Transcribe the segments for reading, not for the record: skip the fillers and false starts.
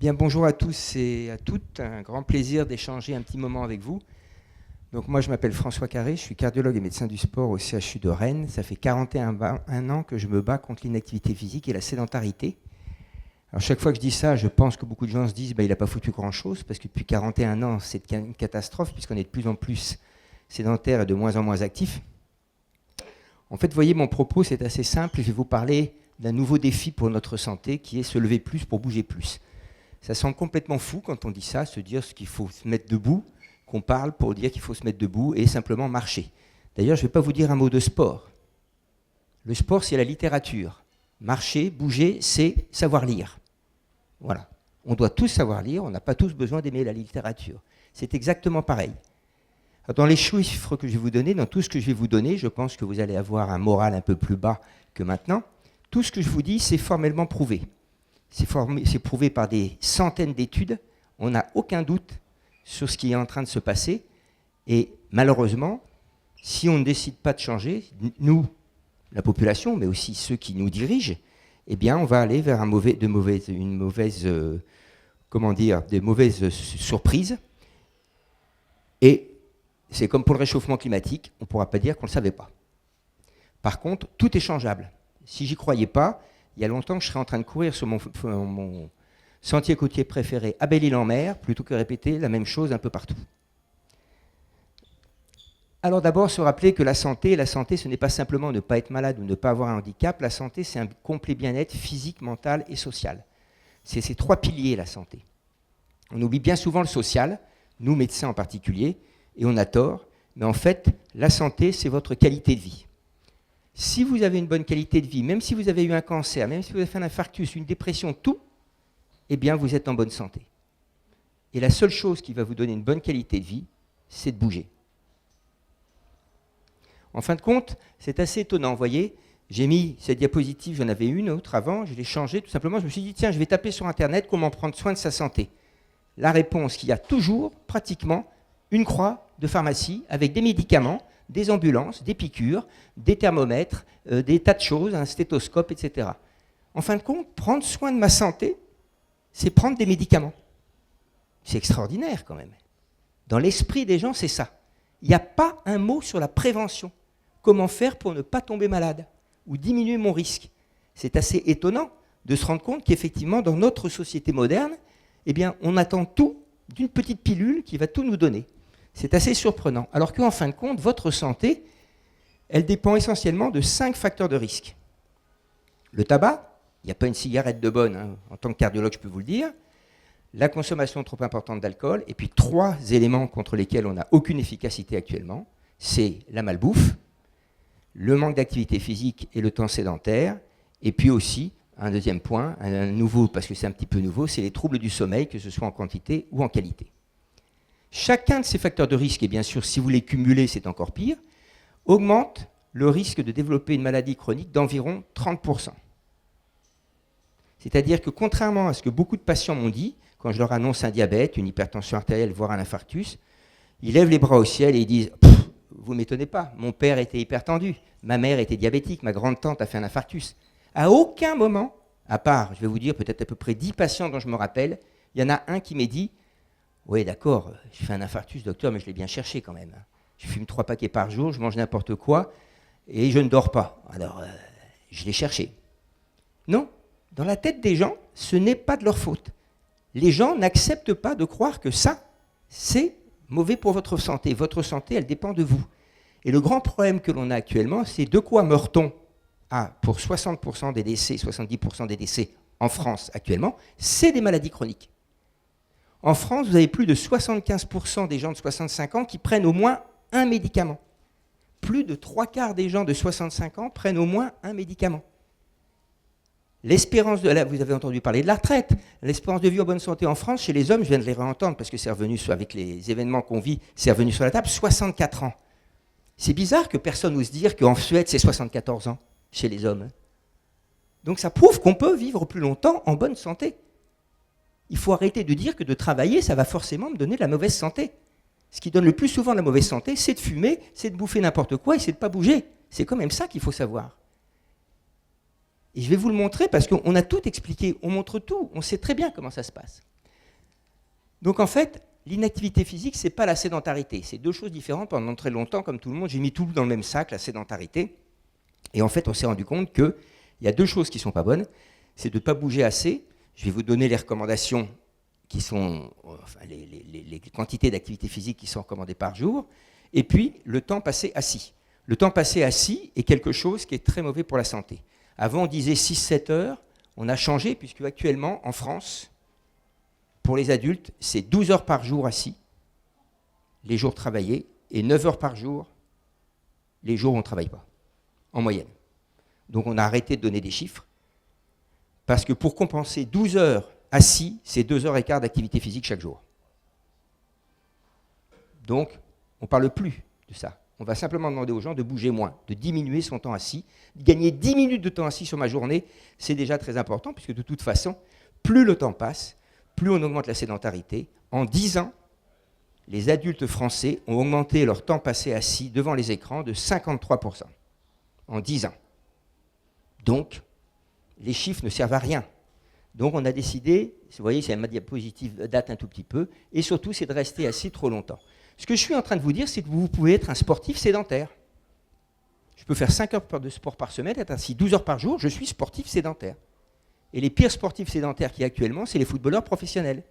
Bien, bonjour à tous et à toutes. Un grand plaisir d'échanger un petit moment avec vous. Donc moi, je m'appelle François Carré, je suis cardiologue et médecin du sport au CHU de Rennes. Ça fait 41 ans que je me bats contre l'inactivité physique et la sédentarité. Alors chaque fois que je dis ça, je pense que beaucoup de gens se disent il n'a pas foutu grand-chose, parce que depuis 41 ans, c'est une catastrophe, puisqu'on est de plus en plus sédentaire et de moins en moins actif. En fait, vous voyez, mon propos, c'est assez simple. Je vais vous parler d'un nouveau défi pour notre santé, qui est se lever plus pour bouger plus. Ça semble complètement fou quand on dit ça, se dire qu'il faut se mettre debout, qu'on parle pour dire qu'il faut se mettre debout et simplement marcher. D'ailleurs, je ne vais pas vous dire un mot de sport. Le sport, c'est la littérature. Marcher, bouger, c'est savoir lire. Voilà. On doit tous savoir lire, on n'a pas tous besoin d'aimer la littérature. C'est exactement pareil. Dans les chiffres que je vais vous donner, dans tout ce que je vais vous donner, je pense que vous allez avoir un moral un peu plus bas que maintenant. Tout ce que je vous dis, c'est formellement prouvé. C'est prouvé par des centaines d'études. On n'a aucun doute sur ce qui est en train de se passer. Et malheureusement, si on ne décide pas de changer, nous, la population, mais aussi ceux qui nous dirigent, eh bien, on va aller vers des mauvaises surprises. Et c'est comme pour le réchauffement climatique, on ne pourra pas dire qu'on ne le savait pas. Par contre, tout est changeable. Si j'y croyais pas, il y a longtemps que je serais en train de courir sur mon sentier côtier préféré à Belle-Île-en-Mer, plutôt que répéter la même chose un peu partout. Alors d'abord, se rappeler que la santé, ce n'est pas simplement ne pas être malade ou ne pas avoir un handicap. La santé, c'est un complet bien-être physique, mental et social. C'est ces trois piliers, la santé. On oublie bien souvent le social, nous médecins en particulier, et on a tort, mais en fait, la santé, c'est votre qualité de vie. Si vous avez une bonne qualité de vie, même si vous avez eu un cancer, même si vous avez fait un infarctus, une dépression, tout, eh bien, vous êtes en bonne santé. Et la seule chose qui va vous donner une bonne qualité de vie, c'est de bouger. En fin de compte, c'est assez étonnant. Vous voyez, j'ai mis cette diapositive, j'en avais une autre avant, je l'ai changée tout simplement. Je me suis dit, tiens, je vais taper sur Internet comment prendre soin de sa santé. La réponse, qu'il y a toujours, pratiquement, une croix de pharmacie avec des médicaments, des ambulances, des piqûres, des thermomètres, des tas de choses, un stéthoscope, etc. En fin de compte, prendre soin de ma santé, c'est prendre des médicaments. C'est extraordinaire quand même. Dans l'esprit des gens, c'est ça. Il n'y a pas un mot sur la prévention. Comment faire pour ne pas tomber malade ou diminuer mon risque? C'est assez étonnant de se rendre compte qu'effectivement, dans notre société moderne, eh bien, on attend tout d'une petite pilule qui va tout nous donner. C'est assez surprenant. Alors qu'en fin de compte, votre santé, elle dépend essentiellement de 5 facteurs de risque. Le tabac, il n'y a pas une cigarette de bonne, hein. En tant que cardiologue, je peux vous le dire. La consommation trop importante d'alcool, et puis 3 éléments contre lesquels on n'a aucune efficacité actuellement, c'est la malbouffe, le manque d'activité physique et le temps sédentaire, et puis aussi, un deuxième point, un nouveau, parce que c'est un petit peu nouveau, c'est les troubles du sommeil, que ce soit en quantité ou en qualité. Chacun de ces facteurs de risque, et bien sûr, si vous les cumulez, c'est encore pire, augmente le risque de développer une maladie chronique d'environ 30%. C'est-à-dire que contrairement à ce que beaucoup de patients m'ont dit, quand je leur annonce un diabète, une hypertension artérielle, voire un infarctus, ils lèvent les bras au ciel et ils disent « Vous ne m'étonnez pas, mon père était hypertendu, ma mère était diabétique, ma grande-tante a fait un infarctus. » À aucun moment, à part, je vais vous dire, peut-être à peu près 10 patients dont je me rappelle, il y en a un qui m'a dit « Oui, d'accord, je fais un infarctus, docteur, mais je l'ai bien cherché quand même. Je fume 3 paquets par jour, je mange n'importe quoi et je ne dors pas. Alors, je l'ai cherché. » Non, dans la tête des gens, ce n'est pas de leur faute. Les gens n'acceptent pas de croire que ça, c'est mauvais pour votre santé. Votre santé, elle dépend de vous. Et le grand problème que l'on a actuellement, c'est de quoi meurt-on? Pour 60% des décès, 70% des décès en France actuellement, c'est des maladies chroniques. En France, vous avez plus de 75% des gens de 65 ans qui prennent au moins un médicament. Plus de 3/4 des gens de 65 ans prennent au moins un médicament. L'espérance de la, vous avez entendu parler de la retraite, l'espérance de vie en bonne santé en France, chez les hommes, je viens de les réentendre parce que c'est revenu avec les événements qu'on vit, c'est revenu sur la table, 64 ans. C'est bizarre que personne n'ose dire qu'en Suède, c'est 74 ans chez les hommes. Donc ça prouve qu'on peut vivre plus longtemps en bonne santé. Il faut arrêter de dire que de travailler, ça va forcément me donner de la mauvaise santé. Ce qui donne le plus souvent de la mauvaise santé, c'est de fumer, c'est de bouffer n'importe quoi et c'est de ne pas bouger. C'est quand même ça qu'il faut savoir. Et je vais vous le montrer parce qu'on a tout expliqué, on montre tout, on sait très bien comment ça se passe. Donc en fait, l'inactivité physique, ce n'est pas la sédentarité. C'est deux choses différentes. Pendant très longtemps, comme tout le monde, j'ai mis tout dans le même sac, la sédentarité. Et en fait, on s'est rendu compte qu'il y a deux choses qui ne sont pas bonnes. C'est de ne pas bouger assez. Je vais vous donner les recommandations qui sont, enfin, les quantités d'activité physique qui sont recommandées par jour. Et puis, le temps passé assis. Le temps passé assis est quelque chose qui est très mauvais pour la santé. Avant, on disait 6-7 heures. On a changé, puisque actuellement, en France, pour les adultes, c'est 12 heures par jour assis, les jours travaillés, et 9 heures par jour, les jours où on ne travaille pas, en moyenne. Donc on a arrêté de donner des chiffres, parce que pour compenser 12 heures assis, c'est 2 heures et quart d'activité physique chaque jour. Donc, on ne parle plus de ça. On va simplement demander aux gens de bouger moins, de diminuer son temps assis. Gagner 10 minutes de temps assis sur ma journée, c'est déjà très important, puisque de toute façon, plus le temps passe, plus on augmente la sédentarité. En 10 ans, les adultes français ont augmenté leur temps passé assis devant les écrans de 53%. En 10 ans. Donc, les chiffres ne servent à rien. Donc, on a décidé, vous voyez, c'est ma diapositive date un tout petit peu, et surtout, c'est de rester assis trop longtemps. Ce que je suis en train de vous dire, c'est que vous pouvez être un sportif sédentaire. Je peux faire 5 heures de sport par semaine, être assis 12 heures par jour, je suis sportif sédentaire. Et les pires sportifs sédentaires qu'il y a actuellement, c'est les footballeurs professionnels.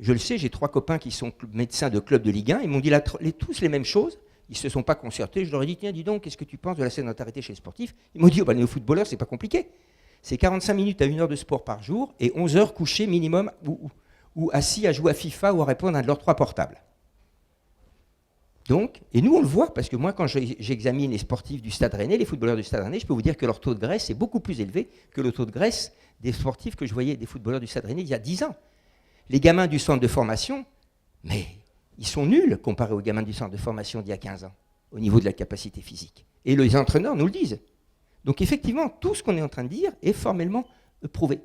Je le sais, j'ai 3 copains qui sont médecins de club de Ligue 1, ils m'ont dit tous les mêmes choses, ils ne se sont pas concertés, je leur ai dit, tiens, dis donc, qu'est-ce que tu penses de la sédentarité chez les sportifs? Ils m'ont dit, oh, bah, les footballeurs, c'est pas compliqué. C'est 45 minutes à 1 heure de sport par jour et 11 heures couchés minimum ou assis à jouer à FIFA ou à répondre à un de leurs 3 portables. Donc, et nous on le voit, parce que moi quand j'examine les sportifs du Stade Rennais, les footballeurs du Stade Rennais, je peux vous dire que leur taux de graisse est beaucoup plus élevé que le taux de graisse des sportifs que je voyais, des footballeurs du Stade Rennais il y a 10 ans. Les gamins du centre de formation, mais ils sont nuls comparés aux gamins du centre de formation d'il y a 15 ans, au niveau de la capacité physique. Et les entraîneurs nous le disent. Donc effectivement, tout ce qu'on est en train de dire est formellement prouvé.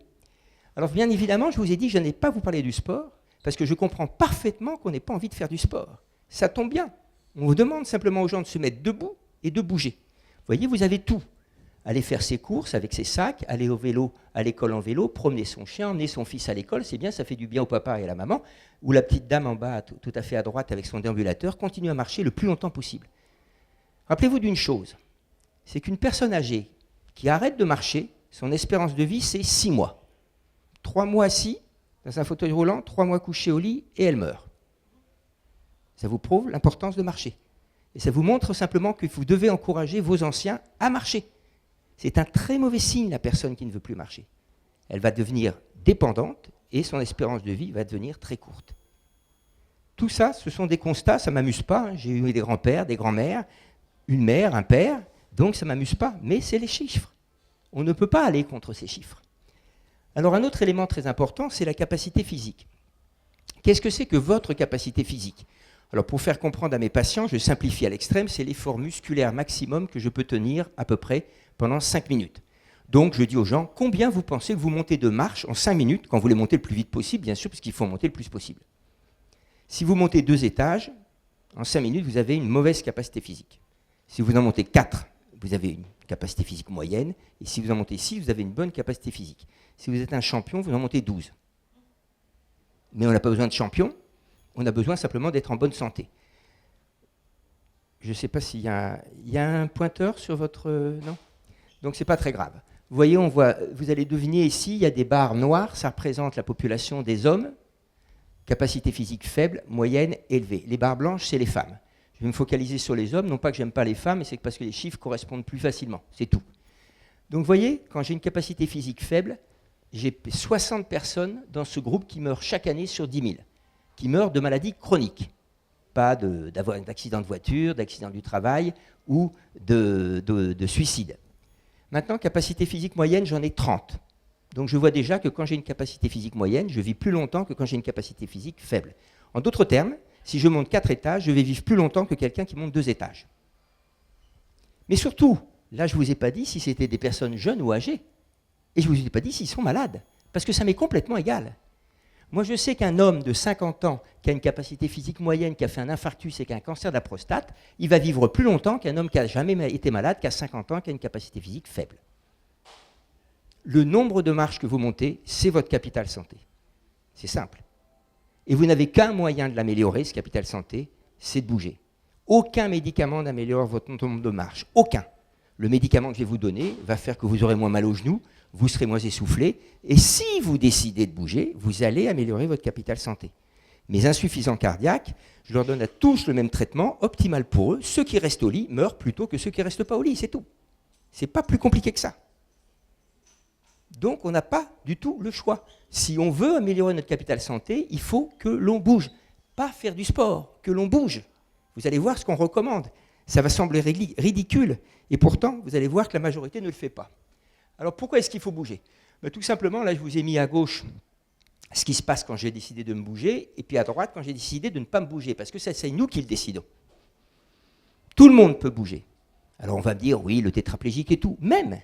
Alors bien évidemment, je vous ai dit que je n'allais pas vous parler du sport, parce que je comprends parfaitement qu'on n'ait pas envie de faire du sport. Ça tombe bien. On vous demande simplement aux gens de se mettre debout et de bouger. Vous voyez, vous avez tout. Aller faire ses courses avec ses sacs, aller au vélo, à l'école en vélo, promener son chien, emmener son fils à l'école, c'est bien, ça fait du bien au papa et à la maman. Ou la petite dame en bas, tout à fait à droite avec son déambulateur, continue à marcher le plus longtemps possible. Rappelez-vous d'une chose, c'est qu'une personne âgée qui arrête de marcher, son espérance de vie, c'est 6 mois. 3 mois assis dans un fauteuil roulant, 3 mois couché au lit, et elle meurt. Ça vous prouve l'importance de marcher. Et ça vous montre simplement que vous devez encourager vos anciens à marcher. C'est un très mauvais signe, la personne qui ne veut plus marcher. Elle va devenir dépendante et son espérance de vie va devenir très courte. Tout ça, ce sont des constats, ça ne m'amuse pas. Hein. J'ai eu des grands-pères, des grands-mères, une mère, un père, donc ça ne m'amuse pas. Mais c'est les chiffres. On ne peut pas aller contre ces chiffres. Alors un autre élément très important, c'est la capacité physique. Qu'est-ce que c'est que votre capacité physique ? Alors pour faire comprendre à mes patients, je simplifie à l'extrême, c'est l'effort musculaire maximum que je peux tenir à peu près pendant 5 minutes. Donc je dis aux gens, combien vous pensez que vous montez de marche en 5 minutes, quand vous les montez le plus vite possible, bien sûr, parce qu'il faut monter le plus possible. Si vous montez 2 étages, en 5 minutes, vous avez une mauvaise capacité physique. Si vous en montez 4, vous avez une capacité physique moyenne, et si vous en montez 6, vous avez une bonne capacité physique. Si vous êtes un champion, vous en montez 12. Mais on n'a pas besoin de champion. On a besoin simplement d'être en bonne santé. Je ne sais pas s'il y a un pointeur sur votre... non ? Donc ce n'est pas très grave. Vous voyez, vous allez deviner ici, il y a des barres noires, ça représente la population des hommes, capacité physique faible, moyenne, élevée. Les barres blanches, c'est les femmes. Je vais me focaliser sur les hommes, non pas que j'aime pas les femmes, mais c'est parce que les chiffres correspondent plus facilement, c'est tout. Donc vous voyez, quand j'ai une capacité physique faible, j'ai 60 personnes dans ce groupe qui meurent chaque année sur 10 000. Qui meurent de maladies chroniques, pas d'accident de voiture, d'accident du travail ou de suicide. Maintenant, capacité physique moyenne, j'en ai 30. Donc je vois déjà que quand j'ai une capacité physique moyenne, je vis plus longtemps que quand j'ai une capacité physique faible. En d'autres termes, si je monte 4 étages, je vais vivre plus longtemps que quelqu'un qui monte 2 étages. Mais surtout, là je ne vous ai pas dit si c'était des personnes jeunes ou âgées. Et je ne vous ai pas dit s'ils sont malades, parce que ça m'est complètement égal. Moi, je sais qu'un homme de 50 ans qui a une capacité physique moyenne, qui a fait un infarctus et qui a un cancer de la prostate, il va vivre plus longtemps qu'un homme qui n'a jamais été malade, qui a 50 ans, qui a une capacité physique faible. Le nombre de marches que vous montez, c'est votre capital santé. C'est simple. Et vous n'avez qu'un moyen de l'améliorer, ce capital santé, c'est de bouger. Aucun médicament n'améliore votre nombre de marche. Aucun. Le médicament que je vais vous donner va faire que vous aurez moins mal aux genoux, vous serez moins essoufflé. Et si vous décidez de bouger, vous allez améliorer votre capital santé. Mes insuffisants cardiaques, je leur donne à tous le même traitement, optimal pour eux. Ceux qui restent au lit meurent plutôt que ceux qui ne restent pas au lit, c'est tout. C'est pas plus compliqué que ça. Donc on n'a pas du tout le choix. Si on veut améliorer notre capital santé, il faut que l'on bouge. Pas faire du sport, que l'on bouge. Vous allez voir ce qu'on recommande. Ça va sembler ridicule. Et pourtant, vous allez voir que la majorité ne le fait pas. Alors pourquoi est-ce qu'il faut bouger? Tout simplement, là je vous ai mis à gauche ce qui se passe quand j'ai décidé de me bouger, et puis à droite quand j'ai décidé de ne pas me bouger, parce que c'est nous qui le décidons. Tout le monde peut bouger. Alors on va me dire, oui, le tétraplégique et tout. Même,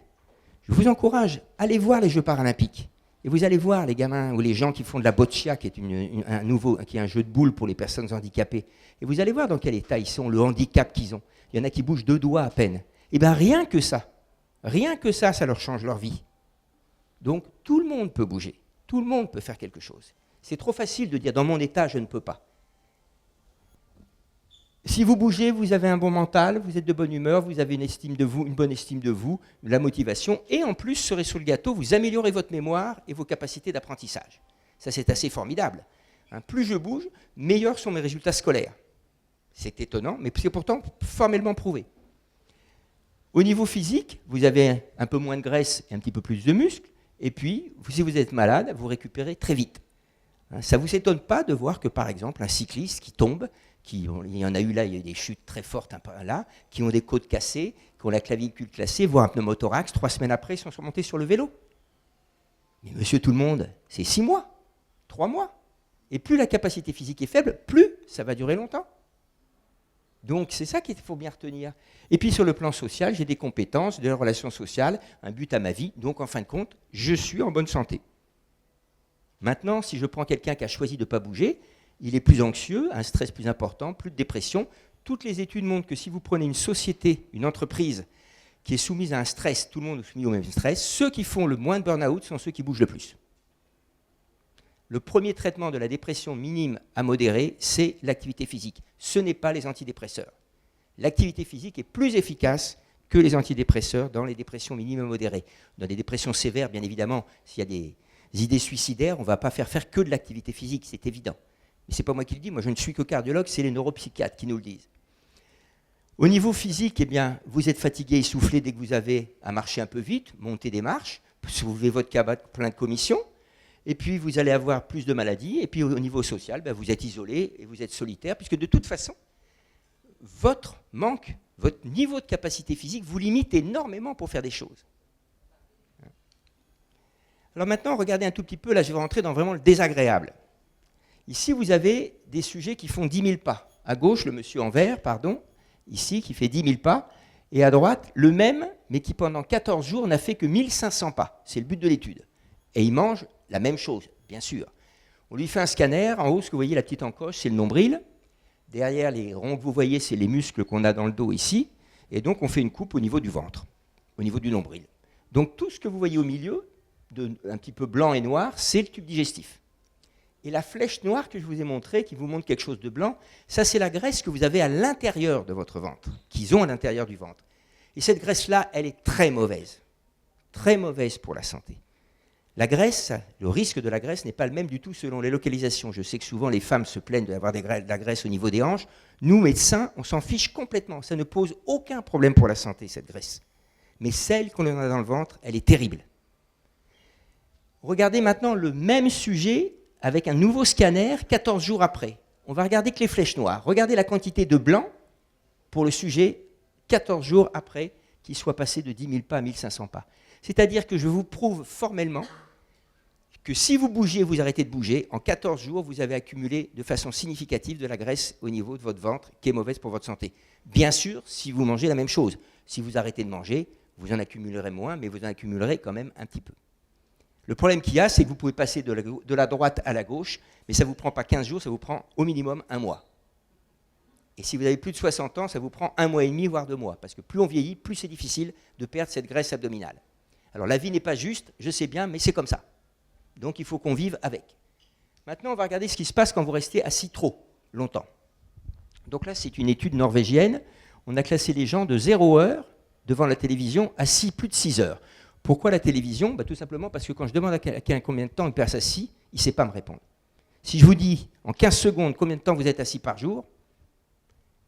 je vous encourage, allez voir les Jeux paralympiques. Et vous allez voir les gamins ou les gens qui font de la boccia, qui est un jeu de boules pour les personnes handicapées. Et vous allez voir dans quel état ils sont, le handicap qu'ils ont. Il y en a qui bougent 2 doigts à peine. Et bien rien que ça, ça leur change leur vie. Donc tout le monde peut bouger. Tout le monde peut faire quelque chose. C'est trop facile de dire, dans mon état, je ne peux pas. Si vous bougez, vous avez un bon mental, vous êtes de bonne humeur, vous avez une bonne estime de vous, de la motivation, et en plus, cerise sur le gâteau, vous améliorez votre mémoire et vos capacités d'apprentissage. Ça, c'est assez formidable. Plus je bouge, meilleurs sont mes résultats scolaires. C'est étonnant, mais c'est pourtant formellement prouvé. Au niveau physique, vous avez un peu moins de graisse et un petit peu plus de muscles, et puis, si vous êtes malade, vous récupérez très vite. Ça ne vous étonne pas de voir que, par exemple, un cycliste qui tombe, il y en a eu là, il y a eu des chutes très fortes là, qui ont des côtes cassées, qui ont la clavicule cassée, voire un pneumothorax, 3 semaines après, ils sont remontés sur le vélo. Mais monsieur tout le monde, c'est 6 mois, 3 mois. Et plus la capacité physique est faible, plus ça va durer longtemps. Donc c'est ça qu'il faut bien retenir. Et puis sur le plan social, j'ai des compétences, des relations sociales, un but à ma vie, donc en fin de compte, je suis en bonne santé. Maintenant, si je prends quelqu'un qui a choisi de ne pas bouger, il est plus anxieux, un stress plus important, plus de dépression. Toutes les études montrent que si vous prenez une société, une entreprise qui est soumise à un stress, tout le monde est soumis au même stress, ceux qui font le moins de burn-out sont ceux qui bougent le plus. Le premier traitement de la dépression minime à modérée, c'est l'activité physique. Ce n'est pas les antidépresseurs. L'activité physique est plus efficace que les antidépresseurs dans les dépressions minimes à modérées. Dans les dépressions sévères, bien évidemment, s'il y a des idées suicidaires, on ne va pas faire que de l'activité physique, c'est évident. Mais ce n'est pas moi qui le dis, moi je ne suis que cardiologue, c'est les neuropsychiatres qui nous le disent. Au niveau physique, eh bien, vous êtes fatigué, essoufflé dès que vous avez à marcher un peu vite, monter des marches, soulever votre cabane plein de commissions, et puis vous allez avoir plus de maladies, et puis au niveau social, ben, vous êtes isolé et vous êtes solitaire, puisque de toute façon, votre niveau de capacité physique vous limite énormément pour faire des choses. Alors maintenant, regardez un tout petit peu, là je vais rentrer dans vraiment le désagréable. Ici, vous avez des sujets qui font 10 000 pas. À gauche, le monsieur en vert, pardon, ici, qui fait 10 000 pas. Et à droite, le même, mais qui pendant 14 jours n'a fait que 1500 pas. C'est le but de l'étude. Et il mange la même chose, bien sûr. On lui fait un scanner. En haut, ce que vous voyez, la petite encoche, c'est le nombril. Derrière, les ronds que vous voyez, c'est les muscles qu'on a dans le dos ici. Et donc, on fait une coupe au niveau du ventre, au niveau du nombril. Donc, tout ce que vous voyez au milieu, un petit peu blanc et noir, c'est le tube digestif. Et la flèche noire que je vous ai montrée, qui vous montre quelque chose de blanc, ça c'est la graisse que vous avez à l'intérieur de votre ventre, qu'ils ont à l'intérieur du ventre. Et cette graisse-là, elle est très mauvaise pour la santé. La graisse, le risque de la graisse n'est pas le même du tout selon les localisations. Je sais que souvent les femmes se plaignent d'avoir de la graisse au niveau des hanches. Nous, médecins, on s'en fiche complètement. Ça ne pose aucun problème pour la santé, cette graisse. Mais celle qu'on a dans le ventre, elle est terrible. Regardez maintenant le même sujet avec un nouveau scanner 14 jours après. On va regarder que les flèches noires. Regardez la quantité de blanc pour le sujet 14 jours après qu'il soit passé de 10 000 pas à 1500 pas. C'est-à-dire que je vous prouve formellement que si vous bougez, vous arrêtez de bouger, en 14 jours, vous avez accumulé de façon significative de la graisse au niveau de votre ventre qui est mauvaise pour votre santé. Bien sûr, si vous mangez la même chose. Si vous arrêtez de manger, vous en accumulerez moins, mais vous en accumulerez quand même un petit peu. Le problème qu'il y a, c'est que vous pouvez passer de la droite à la gauche, mais ça ne vous prend pas 15 jours, ça vous prend au minimum 1 mois. Et si vous avez plus de 60 ans, ça vous prend 1 mois et demi, voire 2 mois. Parce que plus on vieillit, plus c'est difficile de perdre cette graisse abdominale. Alors la vie n'est pas juste, je sais bien, mais c'est comme ça. Donc il faut qu'on vive avec. Maintenant, on va regarder ce qui se passe quand vous restez assis trop longtemps. Donc là, c'est une étude norvégienne. On a classé les gens de 0 heure devant la télévision assis plus de 6 heures. Pourquoi la télévision? Tout simplement parce que quand je demande à quelqu'un combien de temps il passe assis, il ne sait pas me répondre. Si je vous dis en 15 secondes combien de temps vous êtes assis par jour,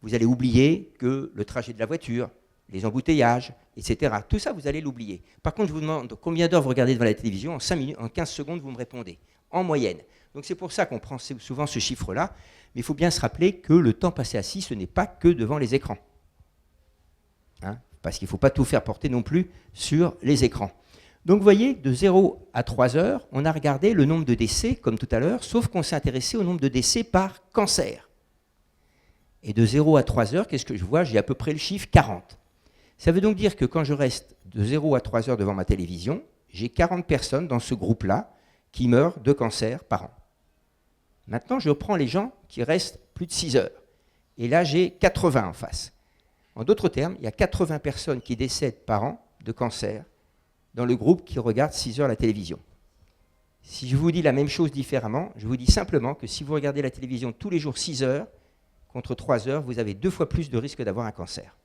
vous allez oublier que le trajet de la voiture, les embouteillages, etc. Tout ça, vous allez l'oublier. Par contre, je vous demande combien d'heures vous regardez devant la télévision, en 5 minutes, en 15 secondes, vous me répondez, en moyenne. Donc c'est pour ça qu'on prend souvent ce chiffre-là, mais il faut bien se rappeler que le temps passé assis, ce n'est pas que devant les écrans. Parce qu'il ne faut pas tout faire porter non plus sur les écrans. Donc vous voyez, de 0 à 3 heures, on a regardé le nombre de décès, comme tout à l'heure, sauf qu'on s'est intéressé au nombre de décès par cancer. Et de 0 à 3 heures, qu'est-ce que je vois? J'ai à peu près le chiffre 40. Ça veut donc dire que quand je reste de 0 à 3 heures devant ma télévision, j'ai 40 personnes dans ce groupe-là qui meurent de cancer par an. Maintenant, je prends les gens qui restent plus de 6 heures. Et là, j'ai 80 en face. En d'autres termes, il y a 80 personnes qui décèdent par an de cancer dans le groupe qui regarde 6 heures la télévision. Si je vous dis la même chose différemment, je vous dis simplement que si vous regardez la télévision tous les jours 6 heures, contre 3 heures, vous avez 2 fois plus de risque d'avoir un cancer.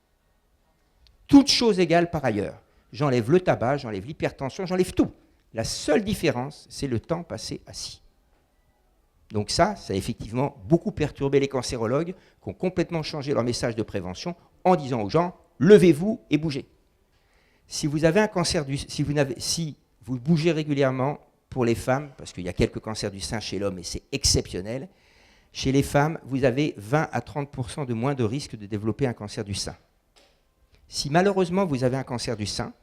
Toutes choses égales par ailleurs. J'enlève le tabac, j'enlève l'hypertension, j'enlève tout. La seule différence, c'est le temps passé assis. Donc ça a effectivement beaucoup perturbé les cancérologues qui ont complètement changé leur message de prévention en disant aux gens « levez-vous et bougez ». Si vous avez un cancer si vous bougez régulièrement pour les femmes, parce qu'il y a quelques cancers du sein chez l'homme et c'est exceptionnel, chez les femmes, vous avez 20 à 30% de moins de risque de développer un cancer du sein. Si malheureusement vous avez un cancer du sein,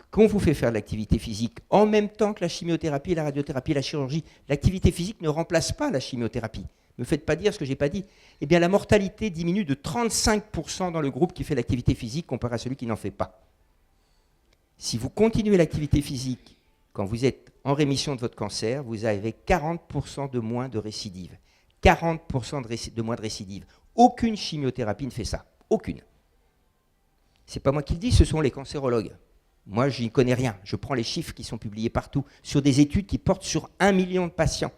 qu'on vous fait faire de l'activité physique en même temps que la chimiothérapie, la radiothérapie, la chirurgie, l'activité physique ne remplace pas la chimiothérapie. Ne me faites pas dire ce que je n'ai pas dit. Eh bien, la mortalité diminue de 35% dans le groupe qui fait l'activité physique comparé à celui qui n'en fait pas. Si vous continuez l'activité physique quand vous êtes en rémission de votre cancer, vous avez 40% de moins de récidive. 40% de moins de récidive. Aucune chimiothérapie ne fait ça. Aucune. Ce n'est pas moi qui le dis, ce sont les cancérologues. Moi, je n'y connais rien. Je prends les chiffres qui sont publiés partout sur des études qui portent sur 1 million de patients.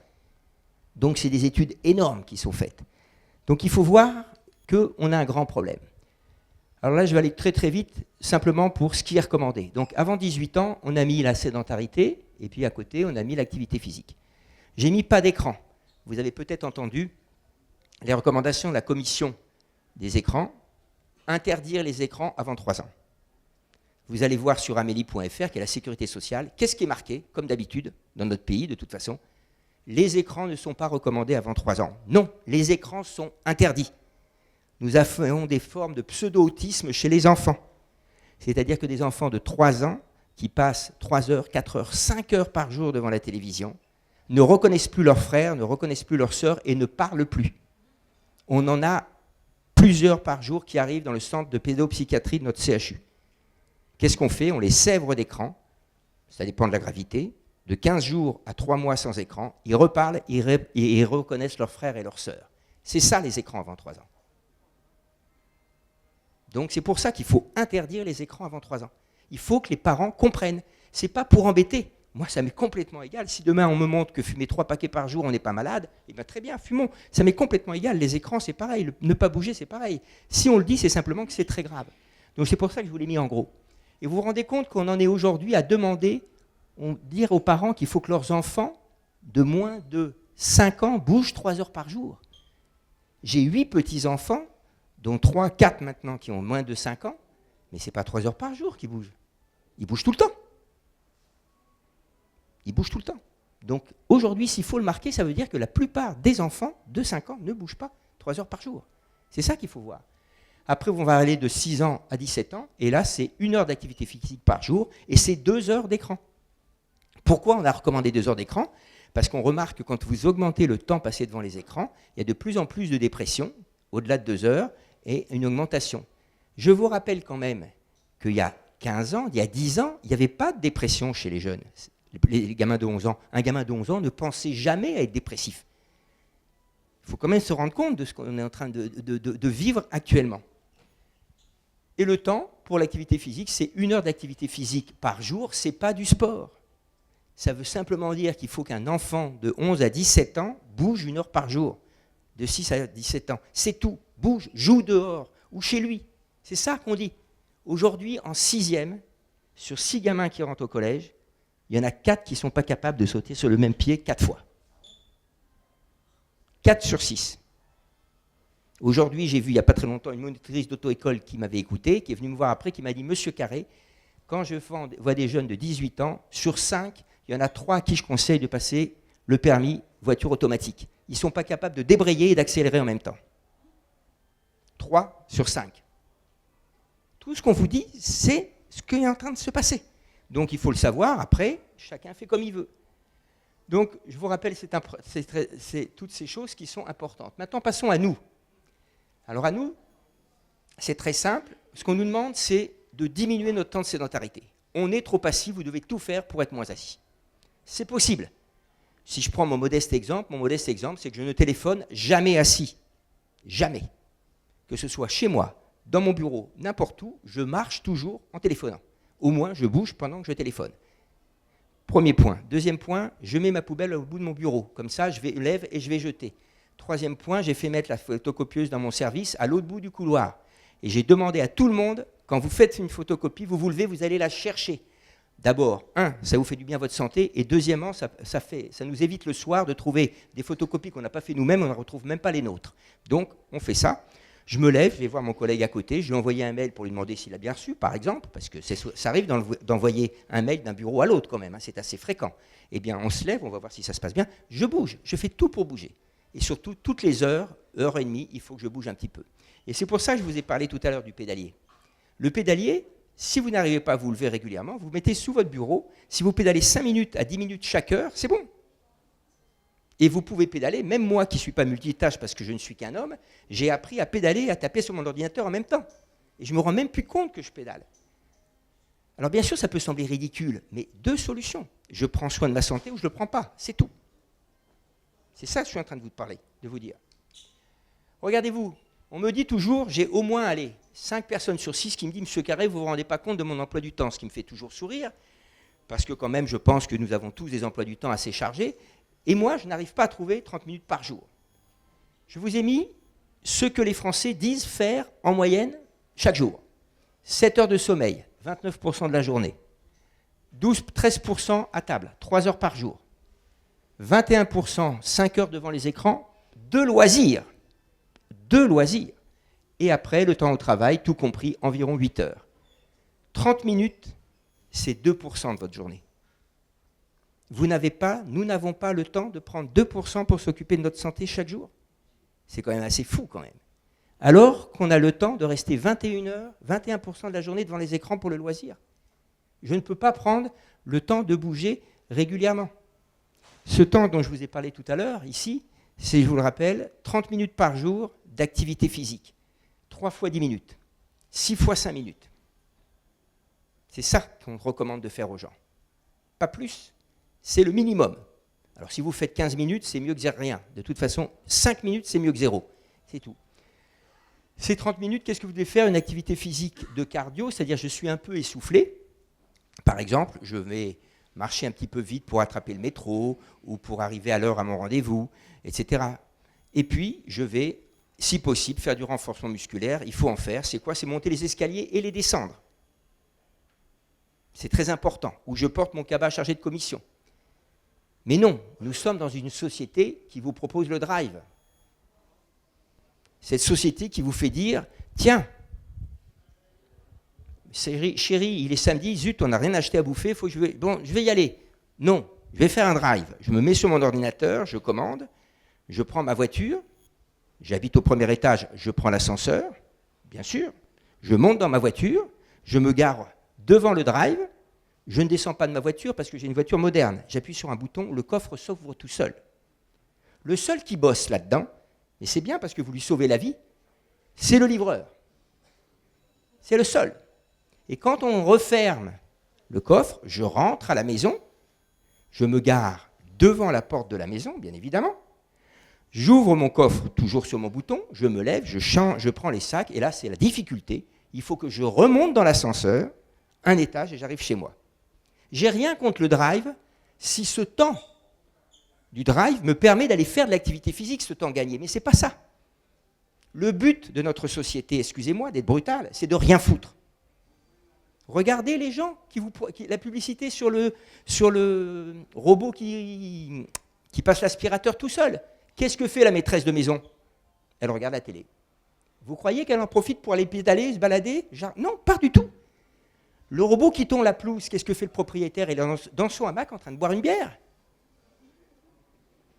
Donc, c'est des études énormes qui sont faites. Donc, il faut voir qu'on a un grand problème. Alors là, je vais aller très très vite, simplement pour ce qui est recommandé. Donc, avant 18 ans, on a mis la sédentarité, et puis à côté, on a mis l'activité physique. J'ai mis pas d'écran. Vous avez peut-être entendu les recommandations de la commission des écrans, interdire les écrans avant 3 ans. Vous allez voir sur amélie.fr, qui est la sécurité sociale, qu'est-ce qui est marqué, comme d'habitude, dans notre pays, de toute façon. Les écrans ne sont pas recommandés avant 3 ans. Non, les écrans sont interdits. Nous avons des formes de pseudo-autisme chez les enfants. C'est-à-dire que des enfants de 3 ans qui passent 3 heures, 4 heures, 5 heures par jour devant la télévision ne reconnaissent plus leurs frères, ne reconnaissent plus leurs sœurs et ne parlent plus. On en a plusieurs par jour qui arrivent dans le centre de pédopsychiatrie de notre CHU. Qu'est-ce qu'on fait? On les sèvre d'écran, ça dépend de la gravité, de 15 jours à 3 mois sans écran, ils reparlent et ils reconnaissent leurs frères et leurs sœurs. C'est ça les écrans avant 3 ans. Donc c'est pour ça qu'il faut interdire les écrans avant 3 ans. Il faut que les parents comprennent. Ce n'est pas pour embêter. Moi, ça m'est complètement égal. Si demain on me montre que fumer 3 paquets par jour, on n'est pas malade, eh bien très bien, fumons. Ça m'est complètement égal. Les écrans, c'est pareil. Ne pas bouger, c'est pareil. Si on le dit, c'est simplement que c'est très grave. Donc c'est pour ça que je vous l'ai mis en gros. Et vous vous rendez compte qu'on en est aujourd'hui à dire aux parents qu'il faut que leurs enfants de moins de 5 ans bougent 3 heures par jour. J'ai 8 petits-enfants, dont 3, 4 maintenant qui ont moins de 5 ans, mais ce n'est pas 3 heures par jour qu'ils bougent. Ils bougent tout le temps. Ils bougent tout le temps. Donc aujourd'hui, s'il faut le marquer, ça veut dire que la plupart des enfants de 5 ans ne bougent pas 3 heures par jour. C'est ça qu'il faut voir. Après, on va aller de 6 ans à 17 ans, et là, c'est 1 heure d'activité physique par jour, et c'est 2 heures d'écran. Pourquoi on a recommandé 2 heures d'écran? Parce qu'on remarque que quand vous augmentez le temps passé devant les écrans, il y a de plus en plus de dépression, au-delà de 2 heures, et une augmentation. Je vous rappelle quand même qu'il y a 15 ans, il y a 10 ans, il n'y avait pas de dépression chez les jeunes, les gamins de 11 ans. Un gamin de 11 ans ne pensait jamais à être dépressif. Il faut quand même se rendre compte de ce qu'on est en train de vivre actuellement. Et le temps pour l'activité physique, c'est 1 heure d'activité physique par jour, ce n'est pas du sport. Ça veut simplement dire qu'il faut qu'un enfant de 11 à 17 ans bouge 1 heure par jour, de 6 à 17 ans. C'est tout. Bouge, joue dehors ou chez lui. C'est ça qu'on dit. Aujourd'hui, en 6e, sur 6 gamins qui rentrent au collège, il y en a 4 qui ne sont pas capables de sauter sur le même pied 4 fois. 4 sur 6. Aujourd'hui, j'ai vu il n'y a pas très longtemps une monitrice d'auto-école qui m'avait écouté, qui est venue me voir après, qui m'a dit « Monsieur Carré, quand je vois des jeunes de 18 ans, sur 5, il y en a 3 à qui je conseille de passer le permis voiture automatique. Ils ne sont pas capables de débrayer et d'accélérer en même temps. 3 sur 5. Tout ce qu'on vous dit, c'est ce qui est en train de se passer. Donc il faut le savoir, après, chacun fait comme il veut. Donc je vous rappelle, c'est toutes ces choses qui sont importantes. Maintenant, passons à nous. Alors à nous, c'est très simple. Ce qu'on nous demande, c'est de diminuer notre temps de sédentarité. On est trop assis, vous devez tout faire pour être moins assis. C'est possible. Si je prends mon modeste exemple, c'est que je ne téléphone jamais assis. Jamais. Que ce soit chez moi, dans mon bureau, n'importe où, je marche toujours en téléphonant. Au moins, je bouge pendant que je téléphone. Premier point. Deuxième point, je mets ma poubelle au bout de mon bureau. Comme ça, je lève et je vais jeter. Troisième point, j'ai fait mettre la photocopieuse dans mon service à l'autre bout du couloir. Et j'ai demandé à tout le monde, quand vous faites une photocopie, vous vous levez, vous allez la chercher. D'abord, ça vous fait du bien à votre santé. Et deuxièmement, ça nous évite le soir de trouver des photocopies qu'on n'a pas fait nous-mêmes, on ne retrouve même pas les nôtres. Donc, on fait ça. Je me lève, je vais voir mon collègue à côté, je lui ai envoyé un mail pour lui demander s'il a bien reçu, par exemple, parce que ça arrive d'envoyer un mail d'un bureau à l'autre quand même, hein, c'est assez fréquent. Eh bien, on se lève, on va voir si ça se passe bien. Je bouge, je fais tout pour bouger. Et surtout, toutes les heures et demie, il faut que je bouge un petit peu. Et c'est pour ça que je vous ai parlé tout à l'heure du pédalier. Le pédalier, si vous n'arrivez pas à vous lever régulièrement, vous mettez sous votre bureau, si vous pédalez 5 minutes à 10 minutes chaque heure, c'est bon. Et vous pouvez pédaler, même moi qui ne suis pas multitâche parce que je ne suis qu'un homme, j'ai appris à pédaler et à taper sur mon ordinateur en même temps. Et je ne me rends même plus compte que je pédale. Alors bien sûr, ça peut sembler ridicule, mais 2 solutions. Je prends soin de ma santé ou je ne le prends pas, c'est tout. C'est ça que je suis en train de vous parler, de vous dire. Regardez-vous, on me dit toujours, j'ai au moins 5 personnes sur 6 qui me disent « Monsieur Carré, vous ne vous rendez pas compte de mon emploi du temps », ce qui me fait toujours sourire, parce que quand même, je pense que nous avons tous des emplois du temps assez chargés. Et moi, je n'arrive pas à trouver 30 minutes par jour. Je vous ai mis ce que les Français disent faire en moyenne chaque jour. 7 heures de sommeil, 29% de la journée. 13% à table, 3 heures par jour. 21%, 5 heures devant les écrans, de loisirs. Et après, le temps au travail, tout compris, environ 8 heures. 30 minutes, c'est 2% de votre journée. Nous n'avons pas le temps de prendre 2% pour s'occuper de notre santé chaque jour. C'est quand même assez fou quand même. Alors qu'on a le temps de rester 21 heures, 21% de la journée devant les écrans pour le loisir. Je ne peux pas prendre le temps de bouger régulièrement. Ce temps dont je vous ai parlé tout à l'heure, ici, c'est, je vous le rappelle, 30 minutes par jour d'activité physique. 3 fois 10 minutes. 6 fois 5 minutes. C'est ça qu'on recommande de faire aux gens. Pas plus. C'est le minimum. Alors si vous faites 15 minutes, c'est mieux que rien. De toute façon, 5 minutes, c'est mieux que 0. C'est tout. Ces 30 minutes, qu'est-ce que vous devez faire? Une activité physique de cardio, c'est-à-dire je suis un peu essoufflé. Par exemple, je vais marcher un petit peu vite pour attraper le métro ou pour arriver à l'heure à mon rendez-vous, etc. Et puis, je vais, si possible, faire du renforcement musculaire. Il faut en faire. C'est quoi? C'est monter les escaliers et les descendre. C'est très important. Ou je porte mon cabas chargé de commission. Mais non, nous sommes dans une société qui vous propose le drive. Cette société qui vous fait dire, tiens, chérie, il est samedi, zut, on n'a rien acheté à bouffer, je vais y aller. Non, je vais faire un drive. Je me mets sur mon ordinateur, je commande, je prends ma voiture, j'habite au premier étage, je prends l'ascenseur, bien sûr, je monte dans ma voiture, je me gare devant le drive. Je ne descends pas de ma voiture parce que j'ai une voiture moderne. J'appuie sur un bouton, le coffre s'ouvre tout seul. Le seul qui bosse là-dedans, et c'est bien parce que vous lui sauvez la vie, c'est le livreur. C'est le seul. Et quand on referme le coffre, je rentre à la maison, je me gare devant la porte de la maison, bien évidemment. J'ouvre mon coffre, toujours sur mon bouton, je me lève, je prends les sacs, et là c'est la difficulté. Il faut que je remonte dans l'ascenseur, un étage, et j'arrive chez moi. J'ai rien contre le drive si ce temps du drive me permet d'aller faire de l'activité physique, ce temps gagné. Mais ce n'est pas ça. Le but de notre société, excusez-moi d'être brutal, c'est de rien foutre. Regardez les gens, la publicité sur le robot qui passe l'aspirateur tout seul. Qu'est-ce que fait la maîtresse de maison? Elle regarde la télé. Vous croyez qu'elle en profite pour aller pédaler, se balader? Non, pas du tout. Le robot qui tond la pelouse, qu'est-ce que fait le propriétaire? Il est dans son hamac en train de boire une bière.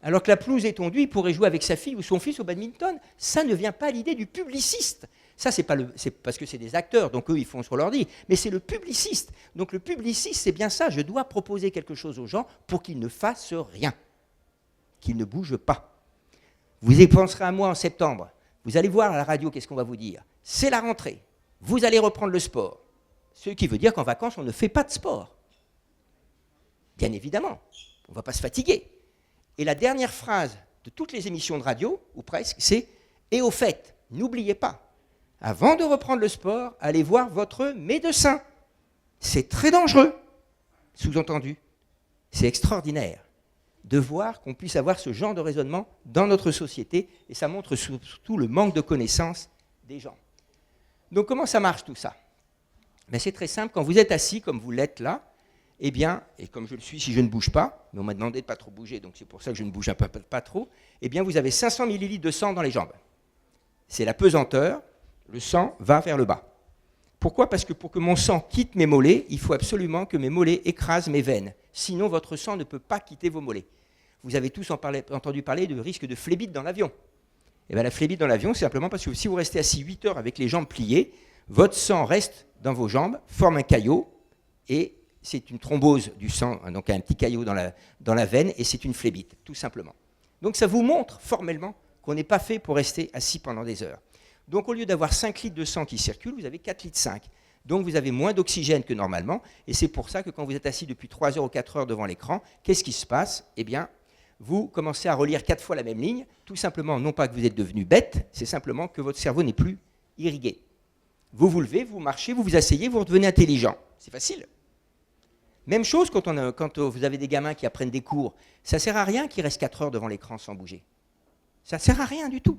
Alors que la pelouse est tondue, il pourrait jouer avec sa fille ou son fils au badminton. Ça ne vient pas à l'idée du publiciste. Ça, c'est parce que c'est des acteurs, donc eux, ils font sur l'ordi. Mais c'est le publiciste. Donc le publiciste, c'est bien ça. Je dois proposer quelque chose aux gens pour qu'ils ne fassent rien, qu'ils ne bougent pas. Vous y penserez à moi en septembre. Vous allez voir à la radio, qu'est-ce qu'on va vous dire? C'est la rentrée. Vous allez reprendre le sport. Ce qui veut dire qu'en vacances, on ne fait pas de sport. Bien évidemment. On ne va pas se fatiguer. Et la dernière phrase de toutes les émissions de radio, ou presque, c'est « Et au fait, n'oubliez pas, avant de reprendre le sport, allez voir votre médecin. C'est très dangereux. » Sous-entendu, c'est extraordinaire de voir qu'on puisse avoir ce genre de raisonnement dans notre société, et ça montre surtout le manque de connaissances des gens. Donc comment ça marche tout ça? Ben, c'est très simple, quand vous êtes assis comme vous l'êtes là, eh bien, et comme je le suis si je ne bouge pas, mais on m'a demandé de ne pas trop bouger, donc c'est pour ça que je ne bouge pas trop, eh bien vous avez 500 ml de sang dans les jambes. C'est la pesanteur, le sang va vers le bas. Pourquoi? Parce que pour que mon sang quitte mes mollets, il faut absolument que mes mollets écrasent mes veines. Sinon, votre sang ne peut pas quitter vos mollets. Vous avez tous entendu parler du risque de phlébite dans l'avion. Eh bien, la phlébite dans l'avion, c'est simplement parce que si vous restez assis 8 heures avec les jambes pliées, votre sang reste dans vos jambes, forme un caillot, et c'est une thrombose du sang, donc un petit caillot dans la veine, et c'est une phlébite, tout simplement. Donc ça vous montre formellement qu'on n'est pas fait pour rester assis pendant des heures. Donc au lieu d'avoir 5 litres de sang qui circulent, vous avez 4 litres 5. Donc vous avez moins d'oxygène que normalement, et c'est pour ça que quand vous êtes assis depuis 3 heures ou 4 heures devant l'écran, qu'est-ce qui se passe? Eh bien, vous commencez à relire 4 fois la même ligne, tout simplement, non pas que vous êtes devenu bête, c'est simplement que votre cerveau n'est plus irrigué. Vous vous levez, vous marchez, vous vous asseyez, vous redevenez intelligent. C'est facile. Même chose quand vous avez des gamins qui apprennent des cours. Ça ne sert à rien qu'ils restent 4 heures devant l'écran sans bouger. Ça ne sert à rien du tout.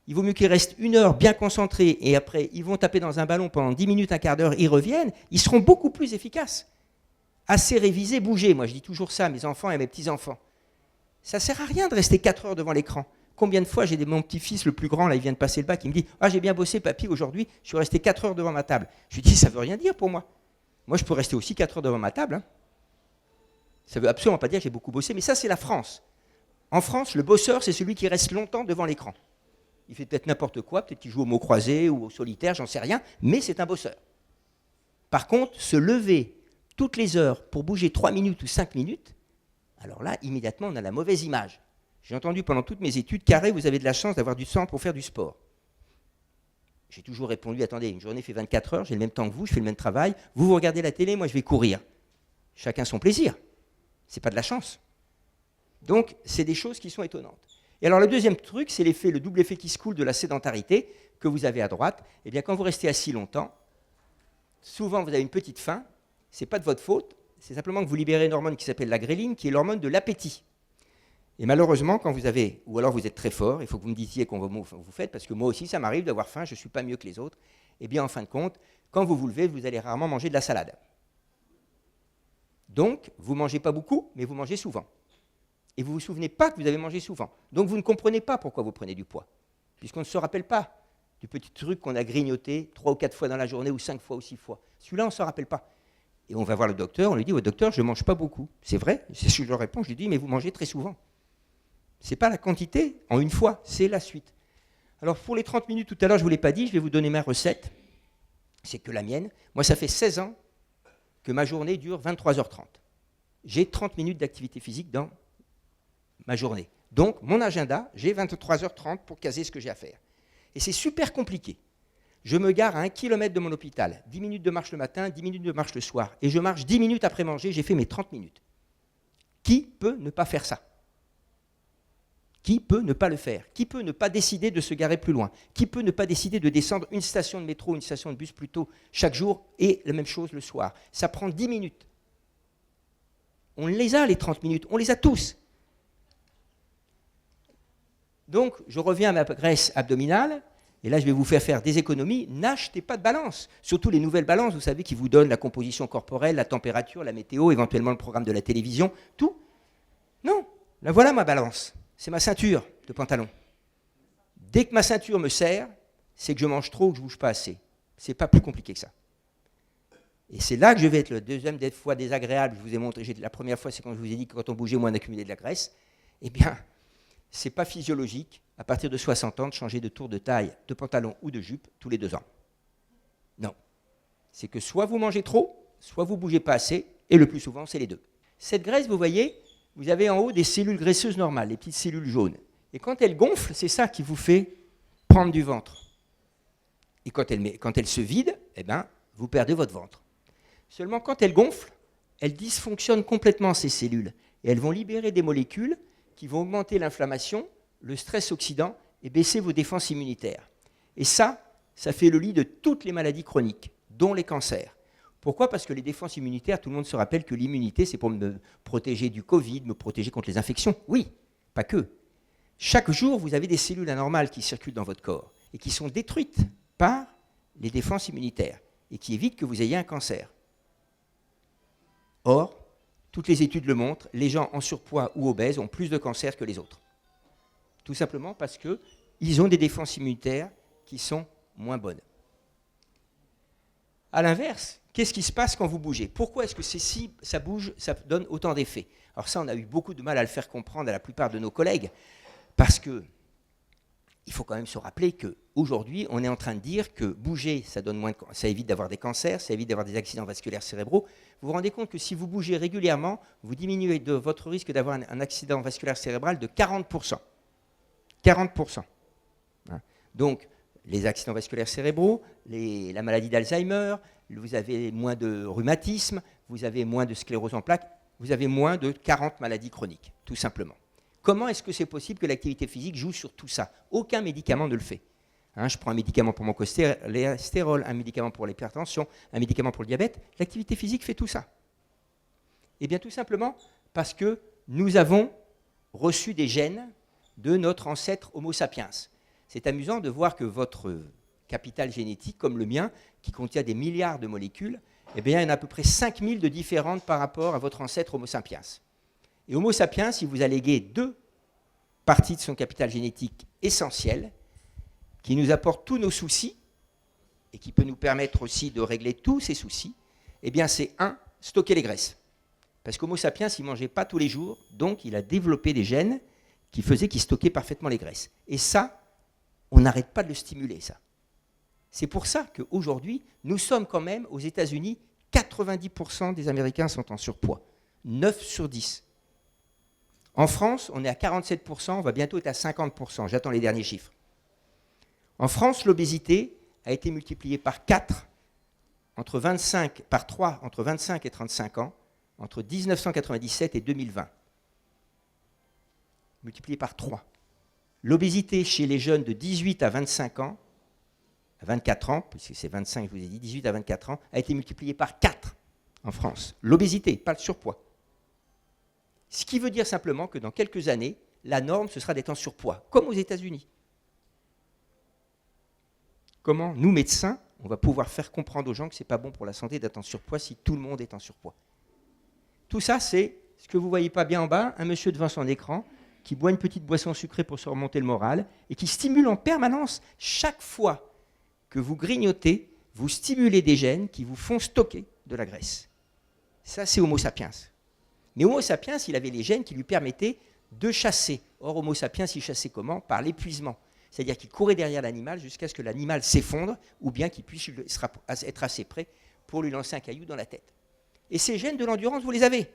Il vaut mieux qu'ils restent 1 heure bien concentrés et après, ils vont taper dans un ballon pendant 10 minutes, un quart d'heure, ils reviennent. Ils seront beaucoup plus efficaces. Assez révisés, bougez. Moi, je dis toujours ça à mes enfants et à mes petits-enfants. Ça ne sert à rien de rester 4 heures devant l'écran. Combien de fois j'ai mon petit-fils, le plus grand, là, il vient de passer le bac, il me dit « Ah, j'ai bien bossé, papy, aujourd'hui, je suis resté 4 heures devant ma table. » Je lui dis « Ça ne veut rien dire pour moi. Moi, je peux rester aussi 4 heures devant ma table. Hein. Ça ne veut absolument pas dire que j'ai beaucoup bossé, mais ça, c'est la France. En France, le bosseur, c'est celui qui reste longtemps devant l'écran. Il fait peut-être n'importe quoi, peut-être qu'il joue au mot croisé ou au solitaire, j'en sais rien, mais c'est un bosseur. Par contre, se lever toutes les heures pour bouger 3 minutes ou 5 minutes, alors là, immédiatement, on a la mauvaise image. J'ai entendu pendant toutes mes études, Carré, vous avez de la chance d'avoir du sang pour faire du sport. J'ai toujours répondu, attendez, une journée fait 24 heures, j'ai le même temps que vous, je fais le même travail, vous regardez la télé, moi je vais courir. Chacun son plaisir. C'est pas de la chance. Donc, c'est des choses qui sont étonnantes. Et alors, le deuxième truc, c'est le double effet qui se coule de la sédentarité que vous avez à droite. Eh bien, quand vous restez assis longtemps, souvent vous avez une petite faim, c'est pas de votre faute, c'est simplement que vous libérez une hormone qui s'appelle la gréline, qui est l'hormone de l'appétit. Et malheureusement, quand vous avez, ou alors vous êtes très fort, il faut que vous me disiez qu'on vous faites, parce que moi aussi, ça m'arrive d'avoir faim, je ne suis pas mieux que les autres. Eh bien, en fin de compte, quand vous vous levez, vous allez rarement manger de la salade. Donc, vous ne mangez pas beaucoup, mais vous mangez souvent. Et vous ne vous souvenez pas que vous avez mangé souvent. Donc, vous ne comprenez pas pourquoi vous prenez du poids, puisqu'on ne se rappelle pas du petit truc qu'on a grignoté 3 ou 4 fois dans la journée, ou 5 fois ou 6 fois. Celui-là, on ne se rappelle pas. Et on va voir le docteur, on lui dit, oh, docteur, je ne mange pas beaucoup. C'est vrai, c'est ce que je leur réponds, je lui dis, mais vous mangez très souvent. Ce n'est pas la quantité en une fois, c'est la suite. Alors pour les 30 minutes, tout à l'heure, je ne vous l'ai pas dit, je vais vous donner ma recette. C'est que la mienne. Moi, ça fait 16 ans que ma journée dure 23h30. J'ai 30 minutes d'activité physique dans ma journée. Donc, mon agenda, j'ai 23h30 pour caser ce que j'ai à faire. Et c'est super compliqué. Je me gare à 1 km de mon hôpital, 10 minutes de marche le matin, 10 minutes de marche le soir. Et je marche 10 minutes après manger, j'ai fait mes 30 minutes. Qui peut ne pas faire ça ? Qui peut ne pas le faire? Qui peut ne pas décider de se garer plus loin? Qui peut ne pas décider de descendre une station de métro, une station de bus plus tôt chaque jour et la même chose le soir? Ça prend 10 minutes. On les a, les 30 minutes, on les a tous. Donc, je reviens à ma graisse abdominale, et là, je vais vous faire des économies. N'achetez pas de balance, surtout les nouvelles balances, vous savez, qui vous donnent la composition corporelle, la température, la météo, éventuellement le programme de la télévision, tout. Non, là voilà ma balance, c'est ma ceinture de pantalon. Dès que ma ceinture me serre, c'est que je mange trop ou que je ne bouge pas assez. C'est pas plus compliqué que ça. Et c'est là que je vais être le deuxième des fois désagréable. Je vous ai montré, la première fois, c'est quand je vous ai dit que quand on bougeait moins, on accumulait de la graisse. Eh bien, ce n'est pas physiologique, à partir de 60 ans, de changer de tour de taille, de pantalon ou de jupe tous les 2 ans. Non. C'est que soit vous mangez trop, soit vous ne bougez pas assez, et le plus souvent, c'est les deux. Cette graisse, vous voyez, vous avez en haut des cellules graisseuses normales, les petites cellules jaunes. Et quand elles gonflent, c'est ça qui vous fait prendre du ventre. Et quand elles se vident, eh ben, vous perdez votre ventre. Seulement, quand elles gonflent, elles dysfonctionnent complètement, ces cellules. Et elles vont libérer des molécules qui vont augmenter l'inflammation, le stress oxydant et baisser vos défenses immunitaires. Et ça fait le lit de toutes les maladies chroniques, dont les cancers. Pourquoi ? Parce que les défenses immunitaires, tout le monde se rappelle que l'immunité, c'est pour me protéger du Covid, me protéger contre les infections. Oui, pas que. Chaque jour, vous avez des cellules anormales qui circulent dans votre corps et qui sont détruites par les défenses immunitaires et qui évitent que vous ayez un cancer. Or, toutes les études le montrent, les gens en surpoids ou obèses ont plus de cancer que les autres. Tout simplement parce qu'ils ont des défenses immunitaires qui sont moins bonnes. A l'inverse, qu'est-ce qui se passe quand vous bougez ? Pourquoi est-ce que si ça bouge, ça donne autant d'effets ? Alors ça, on a eu beaucoup de mal à le faire comprendre à la plupart de nos collègues, parce que il faut quand même se rappeler qu'aujourd'hui, on est en train de dire que bouger, ça évite d'avoir des cancers, ça évite d'avoir des accidents vasculaires cérébraux. Vous vous rendez compte que si vous bougez régulièrement, vous diminuez de votre risque d'avoir un accident vasculaire cérébral de 40%. 40%. Donc, les accidents vasculaires cérébraux, la maladie d'Alzheimer, vous avez moins de rhumatisme, vous avez moins de sclérose en plaques, vous avez moins de 40 maladies chroniques, tout simplement. Comment est-ce que c'est possible que l'activité physique joue sur tout ça ? Aucun médicament ne le fait. Je prends un médicament pour mon cholestérol, un médicament pour l'hypertension, un médicament pour le diabète. L'activité physique fait tout ça. Eh bien, tout simplement parce que nous avons reçu des gènes de notre ancêtre Homo sapiens. C'est amusant de voir que votre capital génétique, comme le mien, qui contient des milliards de molécules, eh bien, il y en a à peu près 5000 de différentes par rapport à votre ancêtre Homo sapiens. Et Homo sapiens, il vous a légué 2 parties de son capital génétique essentiel, qui nous apporte tous nos soucis, et qui peut nous permettre aussi de régler tous ces soucis, eh bien c'est 1, stocker les graisses. Parce qu'Homo sapiens, il ne mangeait pas tous les jours, donc il a développé des gènes qui faisaient qu'il stockait parfaitement les graisses. Et ça, on n'arrête pas de le stimuler, ça. C'est pour ça qu'aujourd'hui, nous sommes quand même, aux États-Unis, 90% des Américains sont en surpoids. 9 sur 10. En France, on est à 47%, on va bientôt être à 50%. J'attends les derniers chiffres. En France, l'obésité a été multipliée par 4, par 3 entre 25 et 35 ans, entre 1997 et 2020. Multipliée par 3. L'obésité chez les jeunes de 18 à 25 ans, à 24 ans, puisque c'est 25, je vous ai dit, 18 à 24 ans, a été multipliée par 4 en France. L'obésité, pas le surpoids. Ce qui veut dire simplement que dans quelques années, la norme, ce sera d'être en surpoids, comme aux États-Unis. Comment, nous, médecins, on va pouvoir faire comprendre aux gens que ce n'est pas bon pour la santé d'être en surpoids si tout le monde est en surpoids. Tout ça, c'est ce que vous ne voyez pas bien en bas, un monsieur devant son écran qui boit une petite boisson sucrée pour se remonter le moral et qui stimule en permanence, chaque fois que vous grignotez, vous stimulez des gènes qui vous font stocker de la graisse. Ça, c'est Homo sapiens. Mais Homo sapiens, il avait les gènes qui lui permettaient de chasser. Or, Homo sapiens, il chassait comment ? Par l'épuisement. C'est-à-dire qu'il courait derrière l'animal jusqu'à ce que l'animal s'effondre ou bien qu'il puisse être assez près pour lui lancer un caillou dans la tête. Et ces gènes de l'endurance, vous les avez.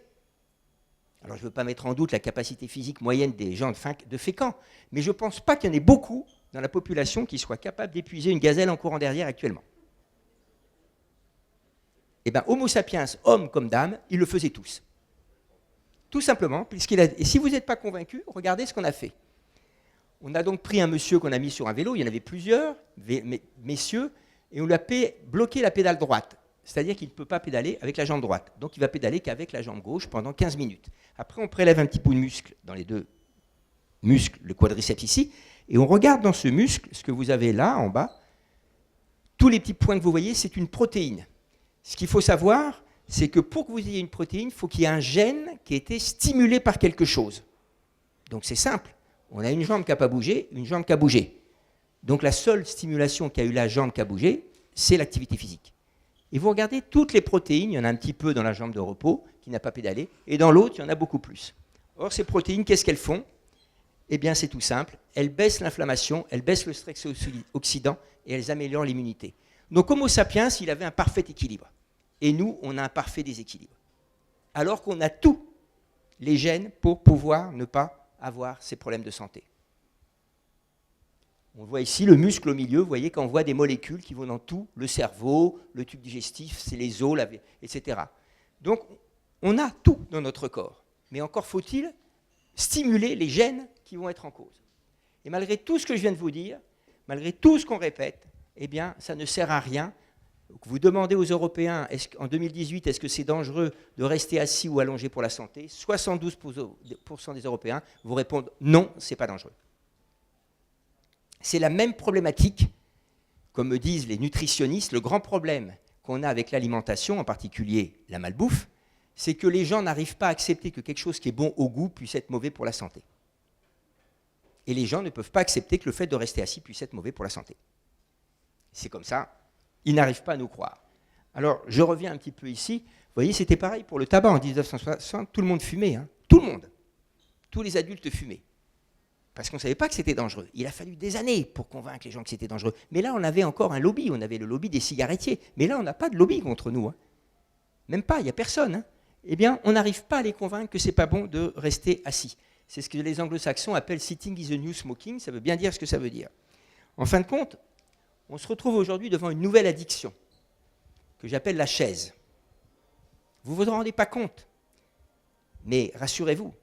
Alors, je ne veux pas mettre en doute la capacité physique moyenne des gens de Fécamp, mais je ne pense pas qu'il y en ait beaucoup dans la population qui soient capables d'épuiser une gazelle en courant derrière actuellement. Eh bien, Homo sapiens, homme comme dame, ils le faisaient tous. Tout simplement, et si vous n'êtes pas convaincu, regardez ce qu'on a fait. On a donc pris un monsieur qu'on a mis sur un vélo, il y en avait plusieurs, messieurs, et on lui a bloqué la pédale droite. c'est-à-dire qu'il ne peut pas pédaler avec la jambe droite. Donc il va pédaler qu'avec la jambe gauche pendant 15 minutes. Après, on prélève un petit bout de muscle dans les deux muscles, le quadriceps ici, et on regarde dans ce muscle, ce que vous avez là, en bas, tous les petits points que vous voyez, c'est une protéine. Ce qu'il faut savoir, c'est que pour que vous ayez une protéine, il faut qu'il y ait un gène qui ait été stimulé par quelque chose. Donc c'est simple. On a une jambe qui n'a pas bougé, une jambe qui a bougé. Donc la seule stimulation qu'a eu la jambe qui a bougé, c'est l'activité physique. Et vous regardez toutes les protéines, il y en a un petit peu dans la jambe de repos qui n'a pas pédalé, et dans l'autre, il y en a beaucoup plus. Or, ces protéines, qu'est-ce qu'elles font? Eh bien, c'est tout simple. Elles baissent l'inflammation, elles baissent le stress oxydant et elles améliorent l'immunité. Donc, Homo sapiens, il avait un parfait équilibre. Et nous, on a un parfait déséquilibre. Alors qu'on a tous les gènes pour pouvoir ne pas avoir ces problèmes de santé. On voit ici le muscle au milieu, vous voyez, quand on voit des molécules qui vont dans tout, le cerveau, le tube digestif, c'est les os, etc. Donc, on a tout dans notre corps. Mais encore faut-il stimuler les gènes qui vont être en cause. Et malgré tout ce que je viens de vous dire, malgré tout ce qu'on répète, eh bien, ça ne sert à rien. Vous demandez aux Européens, en 2018, est-ce que c'est dangereux de rester assis ou allongé pour la santé? 72% des Européens vous répondent non, ce n'est pas dangereux. C'est la même problématique, comme me disent les nutritionnistes, le grand problème qu'on a avec l'alimentation, en particulier la malbouffe, c'est que les gens n'arrivent pas à accepter que quelque chose qui est bon au goût puisse être mauvais pour la santé. Et les gens ne peuvent pas accepter que le fait de rester assis puisse être mauvais pour la santé. C'est comme ça, ils n'arrivent pas à nous croire. Alors, je reviens un petit peu ici. Vous voyez, c'était pareil pour le tabac en 1960, tout le monde fumait, hein, tout le monde. Tous les adultes fumaient. Parce qu'on ne savait pas que c'était dangereux. Il a fallu des années pour convaincre les gens que c'était dangereux. Mais là, on avait encore un lobby, on avait le lobby des cigarettiers. Mais là, on n'a pas de lobby contre nous. Hein. Même pas, il n'y a personne. Hein. Eh bien, on n'arrive pas à les convaincre que ce n'est pas bon de rester assis. C'est ce que les anglo-saxons appellent « sitting is the new smoking », ça veut bien dire ce que ça veut dire. En fin de compte, on se retrouve aujourd'hui devant une nouvelle addiction, que j'appelle la chaise. Vous ne vous en rendez pas compte, mais rassurez-vous,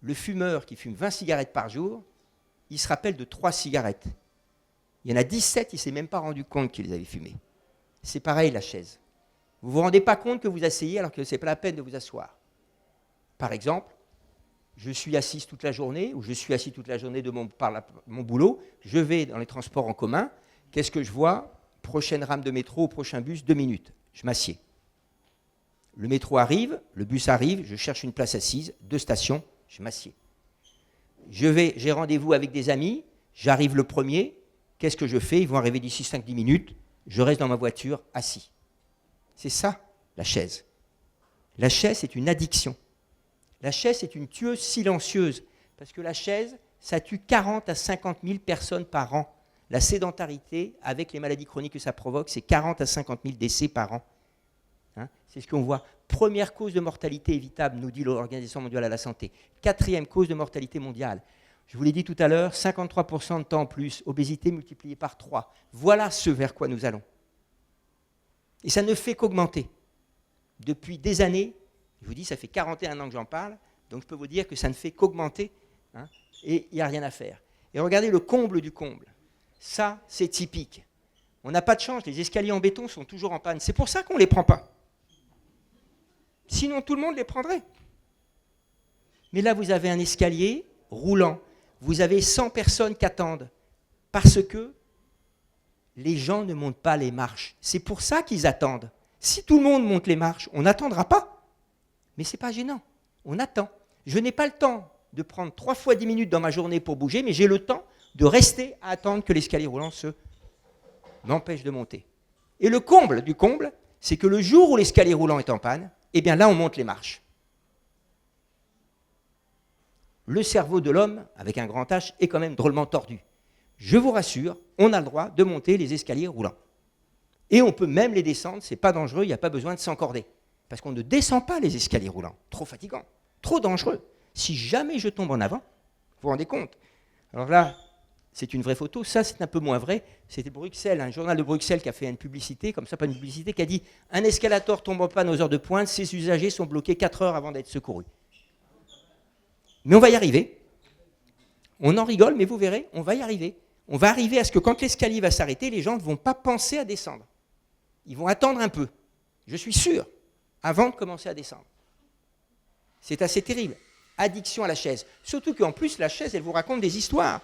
le fumeur qui fume 20 cigarettes par jour, il se rappelle de 3 cigarettes. Il y en a 17, il ne s'est même pas rendu compte qu'il les avait fumées. C'est pareil, la chaise. Vous ne vous rendez pas compte que vous asseyez alors que ce n'est pas la peine de vous asseoir. Par exemple, je suis assis toute la journée, ou je suis assis toute la journée de mon boulot, je vais dans les transports en commun, qu'est-ce que je vois? Prochaine rame de métro, prochain bus, 2 minutes. Je m'assieds. Le métro arrive, le bus arrive, je cherche une place assise, 2 stations, je m'assieds. J'ai rendez-vous avec des amis, j'arrive le premier, qu'est-ce que je fais? Ils vont arriver d'ici 5-10 minutes, je reste dans ma voiture, assis. C'est ça, la chaise. La chaise, c'est une addiction. La chaise, c'est une tueuse silencieuse, parce que la chaise, ça tue 40 à 50 000 personnes par an. La sédentarité, avec les maladies chroniques que ça provoque, c'est 40 à 50 000 décès par an. Hein, c'est ce qu'on voit. Première cause de mortalité évitable, nous dit l'Organisation mondiale de la santé. 4e cause de mortalité mondiale. Je vous l'ai dit tout à l'heure, 53% de temps en plus, obésité multipliée par 3. Voilà ce vers quoi nous allons. Et ça ne fait qu'augmenter. Depuis des années, je vous dis, ça fait 41 ans que j'en parle, donc je peux vous dire que ça ne fait qu'augmenter, hein, et il n'y a rien à faire. Et regardez le comble du comble. Ça, c'est typique. On n'a pas de chance, les escaliers en béton sont toujours en panne. C'est pour ça qu'on ne les prend pas. Sinon, tout le monde les prendrait. Mais là, vous avez un escalier roulant. Vous avez 100 personnes qui attendent. Parce que les gens ne montent pas les marches. C'est pour ça qu'ils attendent. Si tout le monde monte les marches, on n'attendra pas. Mais ce n'est pas gênant. On attend. Je n'ai pas le temps de prendre 3 fois 10 minutes dans ma journée pour bouger, mais j'ai le temps de rester à attendre que l'escalier roulant m'empêche de monter. Et le comble du comble, c'est que le jour où l'escalier roulant est en panne, eh bien là, on monte les marches. Le cerveau de l'homme, avec un grand H, est quand même drôlement tordu. Je vous rassure, on a le droit de monter les escaliers roulants. Et on peut même les descendre, ce n'est pas dangereux, il n'y a pas besoin de s'encorder. Parce qu'on ne descend pas les escaliers roulants. Trop fatigant, trop dangereux. Si jamais je tombe en avant, vous vous rendez compte? Alors là, c'est une vraie photo, ça c'est un peu moins vrai. C'était Bruxelles, un journal de Bruxelles qui a fait une publicité, comme ça pas une publicité, qui a dit « Un escalator tombe en panne aux heures de pointe, ses usagers sont bloqués 4 heures avant d'être secourus. » Mais on va y arriver. On en rigole, mais vous verrez, on va y arriver. On va arriver à ce que quand l'escalier va s'arrêter, les gens ne vont pas penser à descendre. Ils vont attendre un peu. Je suis sûr, avant de commencer à descendre. C'est assez terrible. Addiction à la chaise. Surtout qu'en plus, la chaise, elle vous raconte des histoires.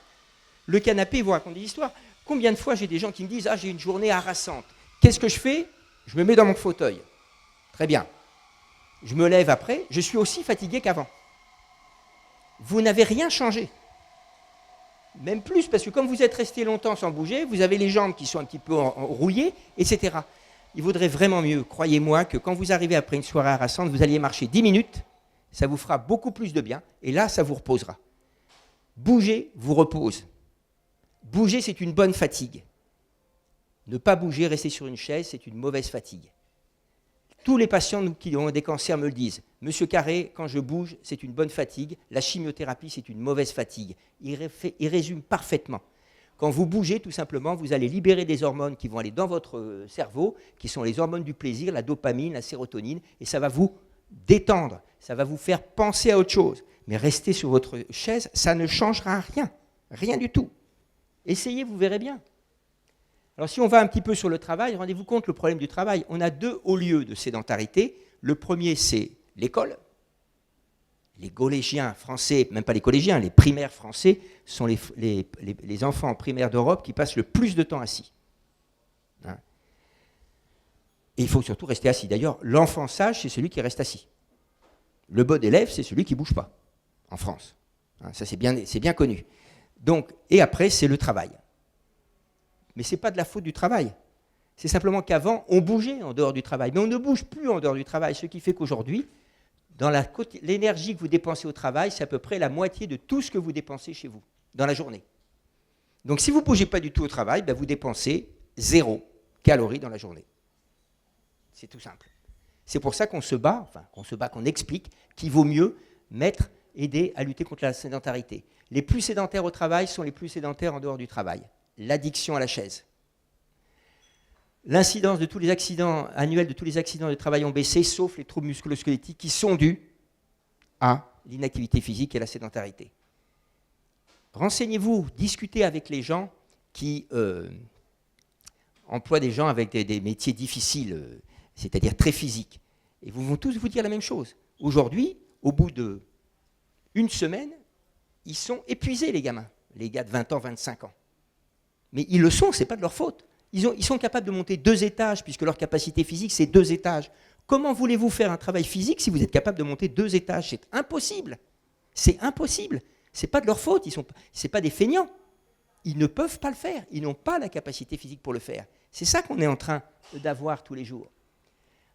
Le canapé vous raconte des histoires. Combien de fois j'ai des gens qui me disent « Ah, j'ai une journée harassante. » Qu'est-ce que je fais? Je me mets dans mon fauteuil. Très bien. Je me lève après, je suis aussi fatigué qu'avant. Vous n'avez rien changé. Même plus, parce que comme vous êtes resté longtemps sans bouger, vous avez les jambes qui sont un petit peu rouillées, etc. Il vaudrait vraiment mieux, croyez-moi, que quand vous arrivez après une soirée harassante, vous alliez marcher 10 minutes, ça vous fera beaucoup plus de bien, et là, ça vous reposera. Bouger vous repose. Bouger, c'est une bonne fatigue. Ne pas bouger, rester sur une chaise, c'est une mauvaise fatigue. Tous les patients qui ont des cancers me le disent. Monsieur Carré, quand je bouge, c'est une bonne fatigue. La chimiothérapie, c'est une mauvaise fatigue. Il résume parfaitement. Quand vous bougez, tout simplement, vous allez libérer des hormones qui vont aller dans votre cerveau, qui sont les hormones du plaisir, la dopamine, la sérotonine, et ça va vous détendre, ça va vous faire penser à autre chose. Mais rester sur votre chaise, ça ne changera rien, rien du tout. Essayez, vous verrez bien. Alors si on va un petit peu sur le travail, rendez-vous compte le problème du travail. On a 2 hauts lieux de sédentarité. Le premier, c'est l'école. Les collégiens français, même pas les collégiens, les primaires français sont les enfants en primaire d'Europe qui passent le plus de temps assis. Hein. Et il faut surtout rester assis. D'ailleurs, l'enfant sage, c'est celui qui reste assis. Le bon élève, c'est celui qui ne bouge pas, en France. Hein, ça, c'est bien connu. Donc, et après, c'est le travail. Mais ce n'est pas de la faute du travail. C'est simplement qu'avant, on bougeait en dehors du travail. Mais on ne bouge plus en dehors du travail, ce qui fait qu'aujourd'hui, dans l'énergie que vous dépensez au travail, c'est à peu près la moitié de tout ce que vous dépensez chez vous, dans la journée. Donc si vous ne bougez pas du tout au travail, ben vous dépensez 0 calories dans la journée. C'est tout simple. C'est pour ça qu'on se bat, qu'on explique qu'il vaut mieux aider à lutter contre la sédentarité. Les plus sédentaires au travail sont les plus sédentaires en dehors du travail. L'addiction à la chaise. L'incidence de tous les accidents annuels de tous les accidents de travail ont baissé, sauf les troubles musculo-squelettiques qui sont dus à l'inactivité physique et à la sédentarité. Renseignez-vous, discutez avec les gens qui emploient des gens avec des métiers difficiles, c'est-à-dire très physiques. Et vous vont tous vous dire la même chose. Aujourd'hui, au bout d'une semaine, ils sont épuisés, les gamins, les gars de 20 ans, 25 ans. Mais ils le sont, ce n'est pas de leur faute. Ils sont capables de monter 2 étages, puisque leur capacité physique, c'est 2 étages. Comment voulez-vous faire un travail physique si vous êtes capable de monter 2 étages? C'est impossible. C'est impossible. Ce n'est pas de leur faute. Ce n'est pas des feignants. Ils ne peuvent pas le faire. Ils n'ont pas la capacité physique pour le faire. C'est ça qu'on est en train d'avoir tous les jours.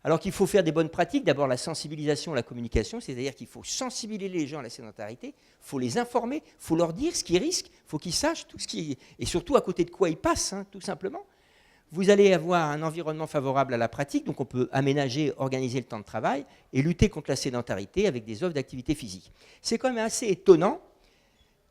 Alors qu'il faut faire des bonnes pratiques. D'abord, la sensibilisation, la communication, c'est-à-dire qu'il faut sensibiliser les gens à la sédentarité, il faut les informer, il faut leur dire ce qu'ils risquent, il faut qu'ils sachent tout ce qui... Et surtout à côté de quoi ils passent, tout simplement. Vous allez avoir un environnement favorable à la pratique, donc on peut aménager, organiser le temps de travail et lutter contre la sédentarité avec des offres d'activité physique. C'est quand même assez étonnant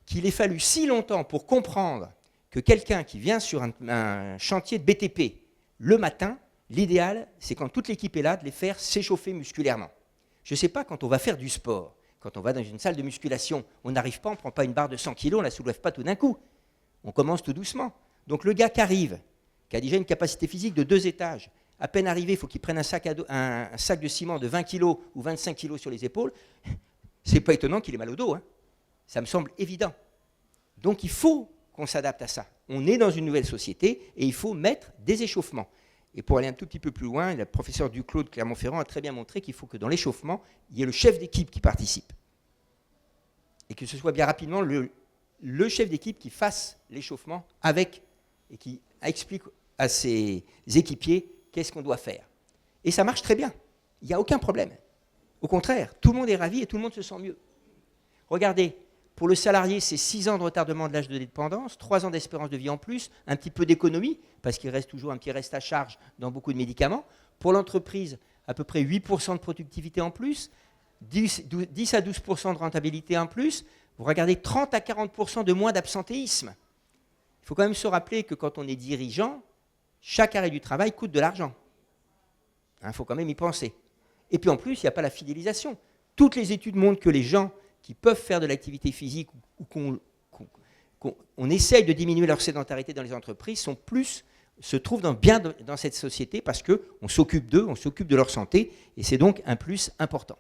qu'il ait fallu si longtemps pour comprendre que quelqu'un qui vient sur un chantier de BTP le matin, l'idéal, c'est quand toute l'équipe est là, de les faire s'échauffer musculairement. Je ne sais pas, quand on va faire du sport, quand on va dans une salle de musculation, on n'arrive pas, on ne prend pas une barre de 100 kg, on ne la soulève pas tout d'un coup. On commence tout doucement. Donc le gars qui arrive, qui a déjà une capacité physique de 2 étages, à peine arrivé, il faut qu'il prenne un sac de ciment de 20 kg ou 25 kg sur les épaules, c'est pas étonnant qu'il ait mal au dos. Ça me semble évident. Donc il faut qu'on s'adapte à ça. On est dans une nouvelle société et il faut mettre des échauffements. Et pour aller un tout petit peu plus loin, le professeur Duclos de Clermont-Ferrand a très bien montré qu'il faut que dans l'échauffement, il y ait le chef d'équipe qui participe. Et que ce soit bien rapidement le chef d'équipe qui fasse l'échauffement avec et qui explique à ses équipiers qu'est-ce qu'on doit faire. Et ça marche très bien. Il n'y a aucun problème. Au contraire, tout le monde est ravi et tout le monde se sent mieux. Regardez, pour le salarié, c'est 6 ans de retardement de l'âge de dépendance, 3 ans d'espérance de vie en plus, un petit peu d'économie, parce qu'il reste toujours un petit reste à charge dans beaucoup de médicaments. Pour l'entreprise, à peu près 8% de productivité en plus, 10 à 12% de rentabilité en plus. Vous regardez 30 à 40% de moins d'absentéisme. Il faut quand même se rappeler que quand on est dirigeant, chaque arrêt du travail coûte de l'argent. Il faut quand même y penser. Et puis en plus, il n'y a pas la fidélisation. Toutes les études montrent que les gens qui peuvent faire de l'activité physique ou qu'on essaye de diminuer leur sédentarité dans les entreprises sont plus se trouvent bien dans cette société parce qu'on s'occupe d'eux, on s'occupe de leur santé, et c'est donc un plus important.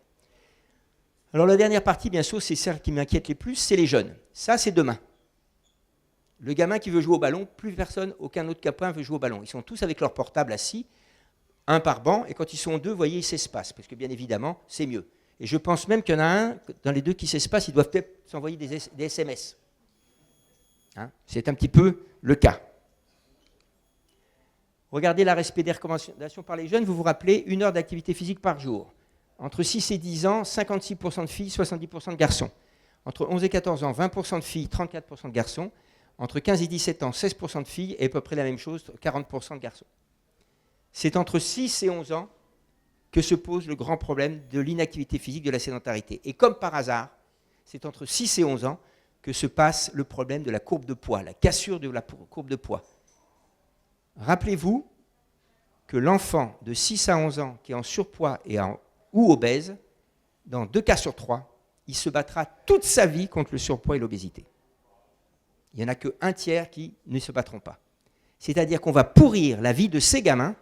Alors la dernière partie, bien sûr, c'est celle qui m'inquiète les plus, c'est les jeunes. Ça, c'est demain. Le gamin qui veut jouer au ballon, plus personne, aucun autre copain veut jouer au ballon. Ils sont tous avec leur portable assis, un par banc, et quand ils sont deux, vous voyez, ils s'espacent, parce que bien évidemment, c'est mieux. Et je pense même qu'il y en a un, dans les deux qui s'espacent, ils doivent peut-être s'envoyer des SMS. Hein, c'est un petit peu le cas. Regardez la respect des recommandations par les jeunes, vous vous rappelez, 1 heure d'activité physique par jour. Entre 6 et 10 ans, 56% de filles, 70% de garçons. Entre 11 et 14 ans, 20% de filles, 34% de garçons. Entre 15 et 17 ans, 16% de filles, et à peu près la même chose, 40% de garçons. C'est entre 6 et 11 ans que se pose le grand problème de l'inactivité physique, de la sédentarité. Et comme par hasard, c'est entre 6 et 11 ans que se passe le problème de la courbe de poids, la cassure de la courbe de poids. Rappelez-vous que l'enfant de 6 à 11 ans qui est en surpoids ou obèse, dans 2 cas sur 3, il se battra toute sa vie contre le surpoids et l'obésité. Il n'y en a qu'un tiers qui ne se battront pas. C'est-à-dire qu'on va pourrir la vie de ces gamins,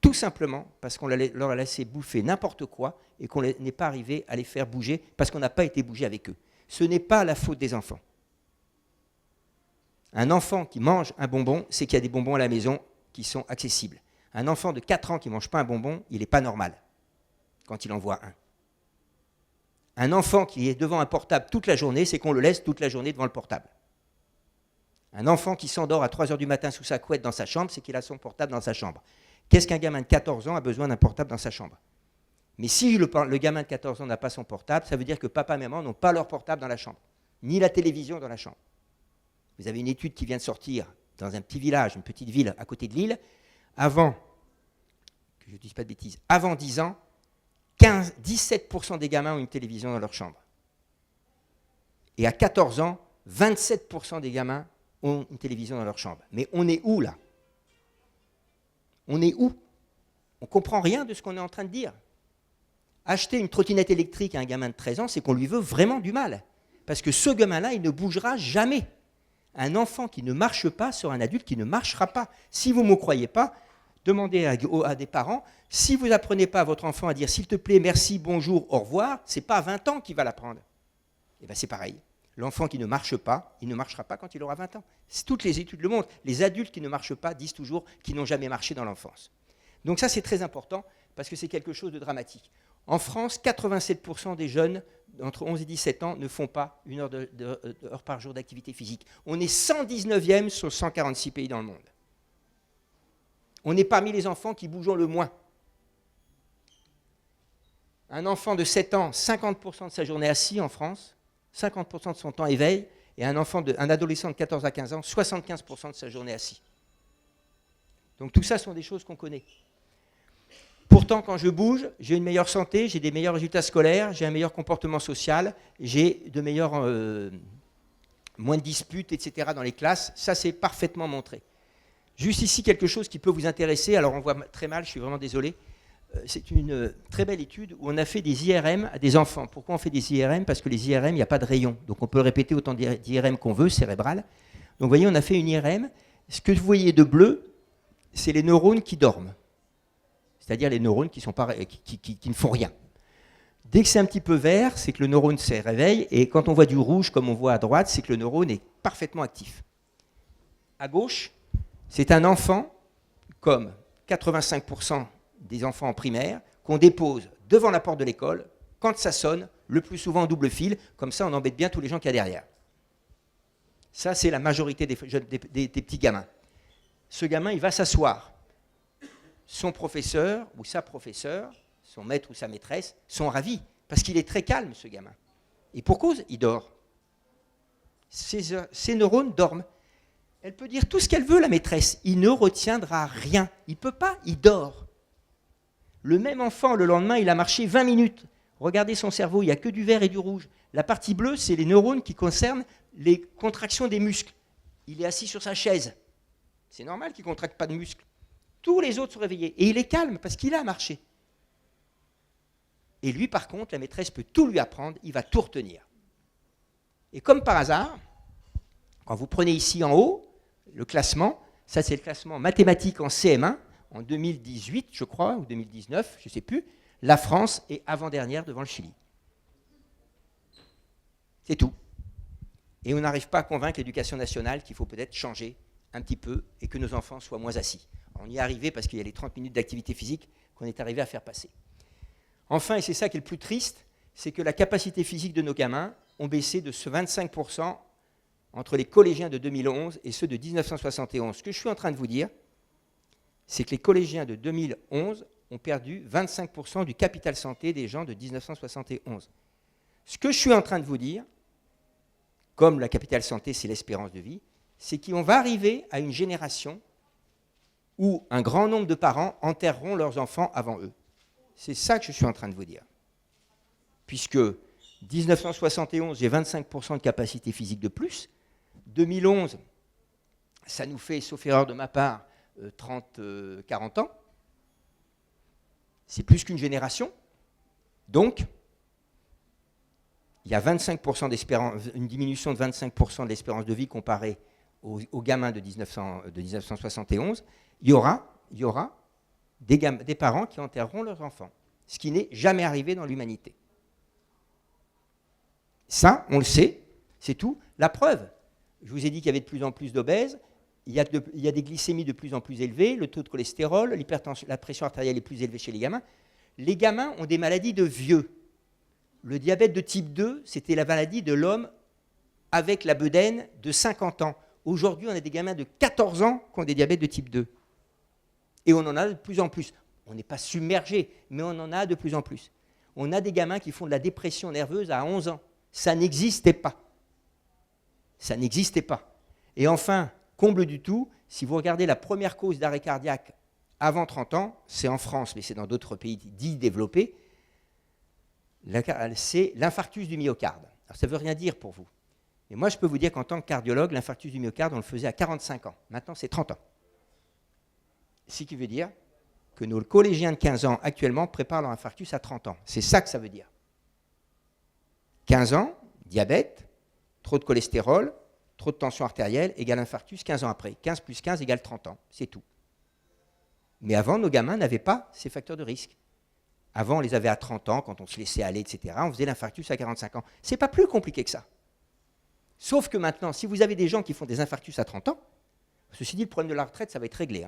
tout simplement parce qu'on leur a laissé bouffer n'importe quoi et qu'on n'est pas arrivé à les faire bouger parce qu'on n'a pas été bougé avec eux. Ce n'est pas la faute des enfants. Un enfant qui mange un bonbon, c'est qu'il y a des bonbons à la maison qui sont accessibles. Un enfant de 4 ans qui ne mange pas un bonbon, il n'est pas normal quand il en voit un. Un enfant qui est devant un portable toute la journée, c'est qu'on le laisse toute la journée devant le portable. Un enfant qui s'endort à 3 heures du matin sous sa couette dans sa chambre, c'est qu'il a son portable dans sa chambre. Qu'est-ce qu'un gamin de 14 ans a besoin d'un portable dans sa chambre? Mais si le gamin de 14 ans n'a pas son portable, ça veut dire que papa et maman n'ont pas leur portable dans la chambre, ni la télévision dans la chambre. Vous avez une étude qui vient de sortir dans un petit village, une petite ville à côté de Lille. Avant, que je ne dise pas de bêtises, avant 10 ans, 17% des gamins ont une télévision dans leur chambre. Et à 14 ans, 27% des gamins ont une télévision dans leur chambre. Mais on est où là? On est où? On ne comprend rien de ce qu'on est en train de dire. Acheter une trottinette électrique à un gamin de 13 ans, c'est qu'on lui veut vraiment du mal. Parce que ce gamin-là, il ne bougera jamais. Un enfant qui ne marche pas sera un adulte qui ne marchera pas. Si vous ne me croyez pas, demandez à des parents, si vous n'apprenez pas à votre enfant à dire s'il te plaît, merci, bonjour, au revoir, ce n'est pas à 20 ans qu'il va l'apprendre. Et bien c'est pareil. L'enfant qui ne marche pas, il ne marchera pas quand il aura 20 ans. Toutes les études le montrent. Les adultes qui ne marchent pas disent toujours qu'ils n'ont jamais marché dans l'enfance. Donc ça, c'est très important parce que c'est quelque chose de dramatique. En France, 87% des jeunes entre 11 et 17 ans ne font pas 1 heure par jour d'activité physique. On est 119e sur 146 pays dans le monde. On est parmi les enfants qui bougent le moins. Un enfant de 7 ans, 50% de sa journée assis en France, 50% de son temps éveil, et un adolescent de 14 à 15 ans, 75% de sa journée assis. Donc tout ça sont des choses qu'on connaît. Pourtant, quand je bouge, j'ai une meilleure santé, j'ai des meilleurs résultats scolaires, j'ai un meilleur comportement social, j'ai moins de disputes, etc. dans les classes. Ça, c'est parfaitement montré. Juste ici, quelque chose qui peut vous intéresser. Alors, on voit très mal, je suis vraiment désolé. C'est une très belle étude où on a fait des IRM à des enfants. Pourquoi on fait des IRM? Parce que les IRM, il n'y a pas de rayon. Donc, on peut répéter autant d'IRM qu'on veut, cérébral. Donc, vous voyez, on a fait une IRM. Ce que vous voyez de bleu, c'est les neurones qui dorment. C'est-à-dire les neurones qui ne font rien. Dès que c'est un petit peu vert, c'est que le neurone se réveille. Et quand on voit du rouge, comme on voit à droite, c'est que le neurone est parfaitement actif. À gauche, c'est un enfant, comme 85% des enfants en primaire, qu'on dépose devant la porte de l'école, quand ça sonne, le plus souvent en double fil, comme ça on embête bien tous les gens qu'il y a derrière. Ça, c'est la majorité des petits gamins. Ce gamin, il va s'asseoir. Son professeur ou sa professeure, son maître ou sa maîtresse, sont ravis, parce qu'il est très calme, ce gamin. Et pour cause, il dort. Ses neurones dorment. Elle peut dire tout ce qu'elle veut, la maîtresse. Il ne retiendra rien. Il ne peut pas, il dort. Le même enfant, le lendemain, il a marché 20 minutes. Regardez son cerveau, il n'y a que du vert et du rouge. La partie bleue, c'est les neurones qui concernent les contractions des muscles. Il est assis sur sa chaise. C'est normal qu'il ne contracte pas de muscles. Tous les autres sont réveillés. Et il est calme parce qu'il a marché. Et lui, par contre, la maîtresse peut tout lui apprendre, il va tout retenir. Et comme par hasard, quand vous prenez ici en haut, le classement, Ça, c'est le classement mathématique en CM1, en 2018, je crois, ou 2019, je ne sais plus. La France est avant-dernière devant le Chili. C'est tout. Et on n'arrive pas à convaincre l'éducation nationale qu'il faut peut-être changer un petit peu et que nos enfants soient moins assis. On y est arrivé parce qu'il y a les 30 minutes d'activité physique qu'on est arrivé à faire passer. Enfin, et c'est ça qui est le plus triste, c'est que la capacité physique de nos gamins ont baissé de ce 25% entre les collégiens de 2011 et ceux de 1971. Ce que je suis en train de vous dire, c'est que les collégiens de 2011 ont perdu 25% du capital santé des gens de 1971. Ce que je suis en train de vous dire, comme la capital santé, c'est l'espérance de vie, c'est qu'on va arriver à une génération où un grand nombre de parents enterreront leurs enfants avant eux. C'est ça que je suis en train de vous dire. Puisque 1971, j'ai 25% de capacité physique de plus. 2011, ça nous fait, sauf erreur de ma part, 40 ans. C'est plus qu'une génération. Donc, il y a 25% une diminution de 25% de l'espérance de vie comparée aux gamins de 1971. Il y aura des parents qui enterreront leurs enfants, ce qui n'est jamais arrivé dans l'humanité. Ça, on le sait, c'est tout. La preuve, je vous ai dit qu'il y avait de plus en plus d'obèses, il y a des glycémies de plus en plus élevées, le taux de cholestérol, l'hypertension, la pression artérielle est plus élevée chez les gamins. Les gamins ont des maladies de vieux. Le diabète de type 2, c'était la maladie de l'homme avec la bedaine de 50 ans. Aujourd'hui, on a des gamins de 14 ans qui ont des diabètes de type 2. Et on en a de plus en plus. On n'est pas submergé, mais on en a de plus en plus. On a des gamins qui font de la dépression nerveuse à 11 ans. Ça n'existait pas. Ça n'existait pas. Et enfin, comble du tout, si vous regardez la première cause d'arrêt cardiaque avant 30 ans, c'est en France, mais c'est dans d'autres pays dits développés, c'est l'infarctus du myocarde. Alors ça ne veut rien dire pour vous. Et moi, je peux vous dire qu'en tant que cardiologue, l'infarctus du myocarde, on le faisait à 45 ans. Maintenant, c'est 30 ans. Ce qui veut dire que nos collégiens de 15 ans actuellement préparent leur infarctus à 30 ans. C'est ça que ça veut dire. 15 ans, diabète, trop de cholestérol, trop de tension artérielle, égale infarctus 15 ans après. 15 plus 15 égale 30 ans, c'est tout. Mais avant, nos gamins n'avaient pas ces facteurs de risque. Avant, on les avait à 30 ans, quand on se laissait aller, etc. On faisait l'infarctus à 45 ans. Ce n'est pas plus compliqué que ça. Sauf que maintenant, si vous avez des gens qui font des infarctus à 30 ans, ceci dit, le problème de la retraite, ça va être réglé.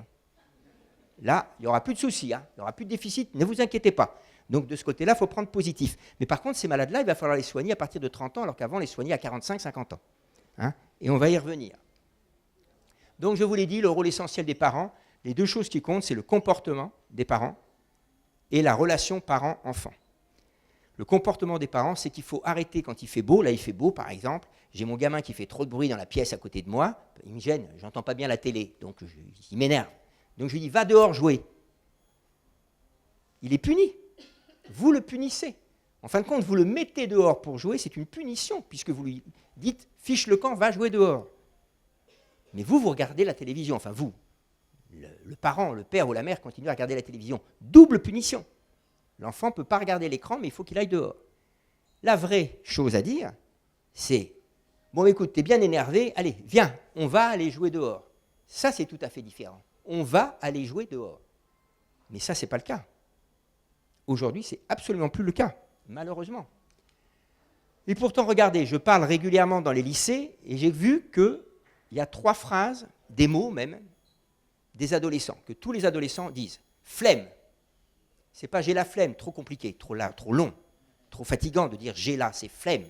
Là, il n'y aura plus de soucis, il n'y aura plus de déficit, ne vous inquiétez pas. Donc de ce côté-là, il faut prendre positif. Mais par contre, ces malades-là, il va falloir les soigner à partir de 30 ans, alors qu'avant, on les soignait à 45-50 ans. Et on va y revenir. Donc je vous l'ai dit, le rôle essentiel des parents, les deux choses qui comptent, c'est le comportement des parents et la relation parent-enfant. Le comportement des parents, c'est qu'il faut arrêter quand il fait beau. Là, il fait beau, par exemple. J'ai mon gamin qui fait trop de bruit dans la pièce à côté de moi. Il me gêne, j'entends pas bien la télé, donc il m'énerve. Donc je lui dis, va dehors jouer. Il est puni. Vous le punissez. En fin de compte, vous le mettez dehors pour jouer, c'est une punition, puisque vous lui dites, fiche le camp, va jouer dehors. Mais vous regardez la télévision, enfin vous, le parent, le père ou la mère continue à regarder la télévision. Double punition. L'enfant ne peut pas regarder l'écran, mais il faut qu'il aille dehors. La vraie chose à dire, c'est, bon écoute, t'es bien énervé, allez, viens, on va aller jouer dehors. Ça, c'est tout à fait différent. On va aller jouer dehors. Mais ça, ce n'est pas le cas. Aujourd'hui, ce n'est absolument plus le cas, malheureusement. Et pourtant, regardez, je parle régulièrement dans les lycées, et j'ai vu qu'il y a 3 phrases, des mots même, des adolescents, que tous les adolescents disent. Flemme. C'est pas j'ai la flemme, trop compliqué, trop long, trop fatigant de dire j'ai la, c'est flemme.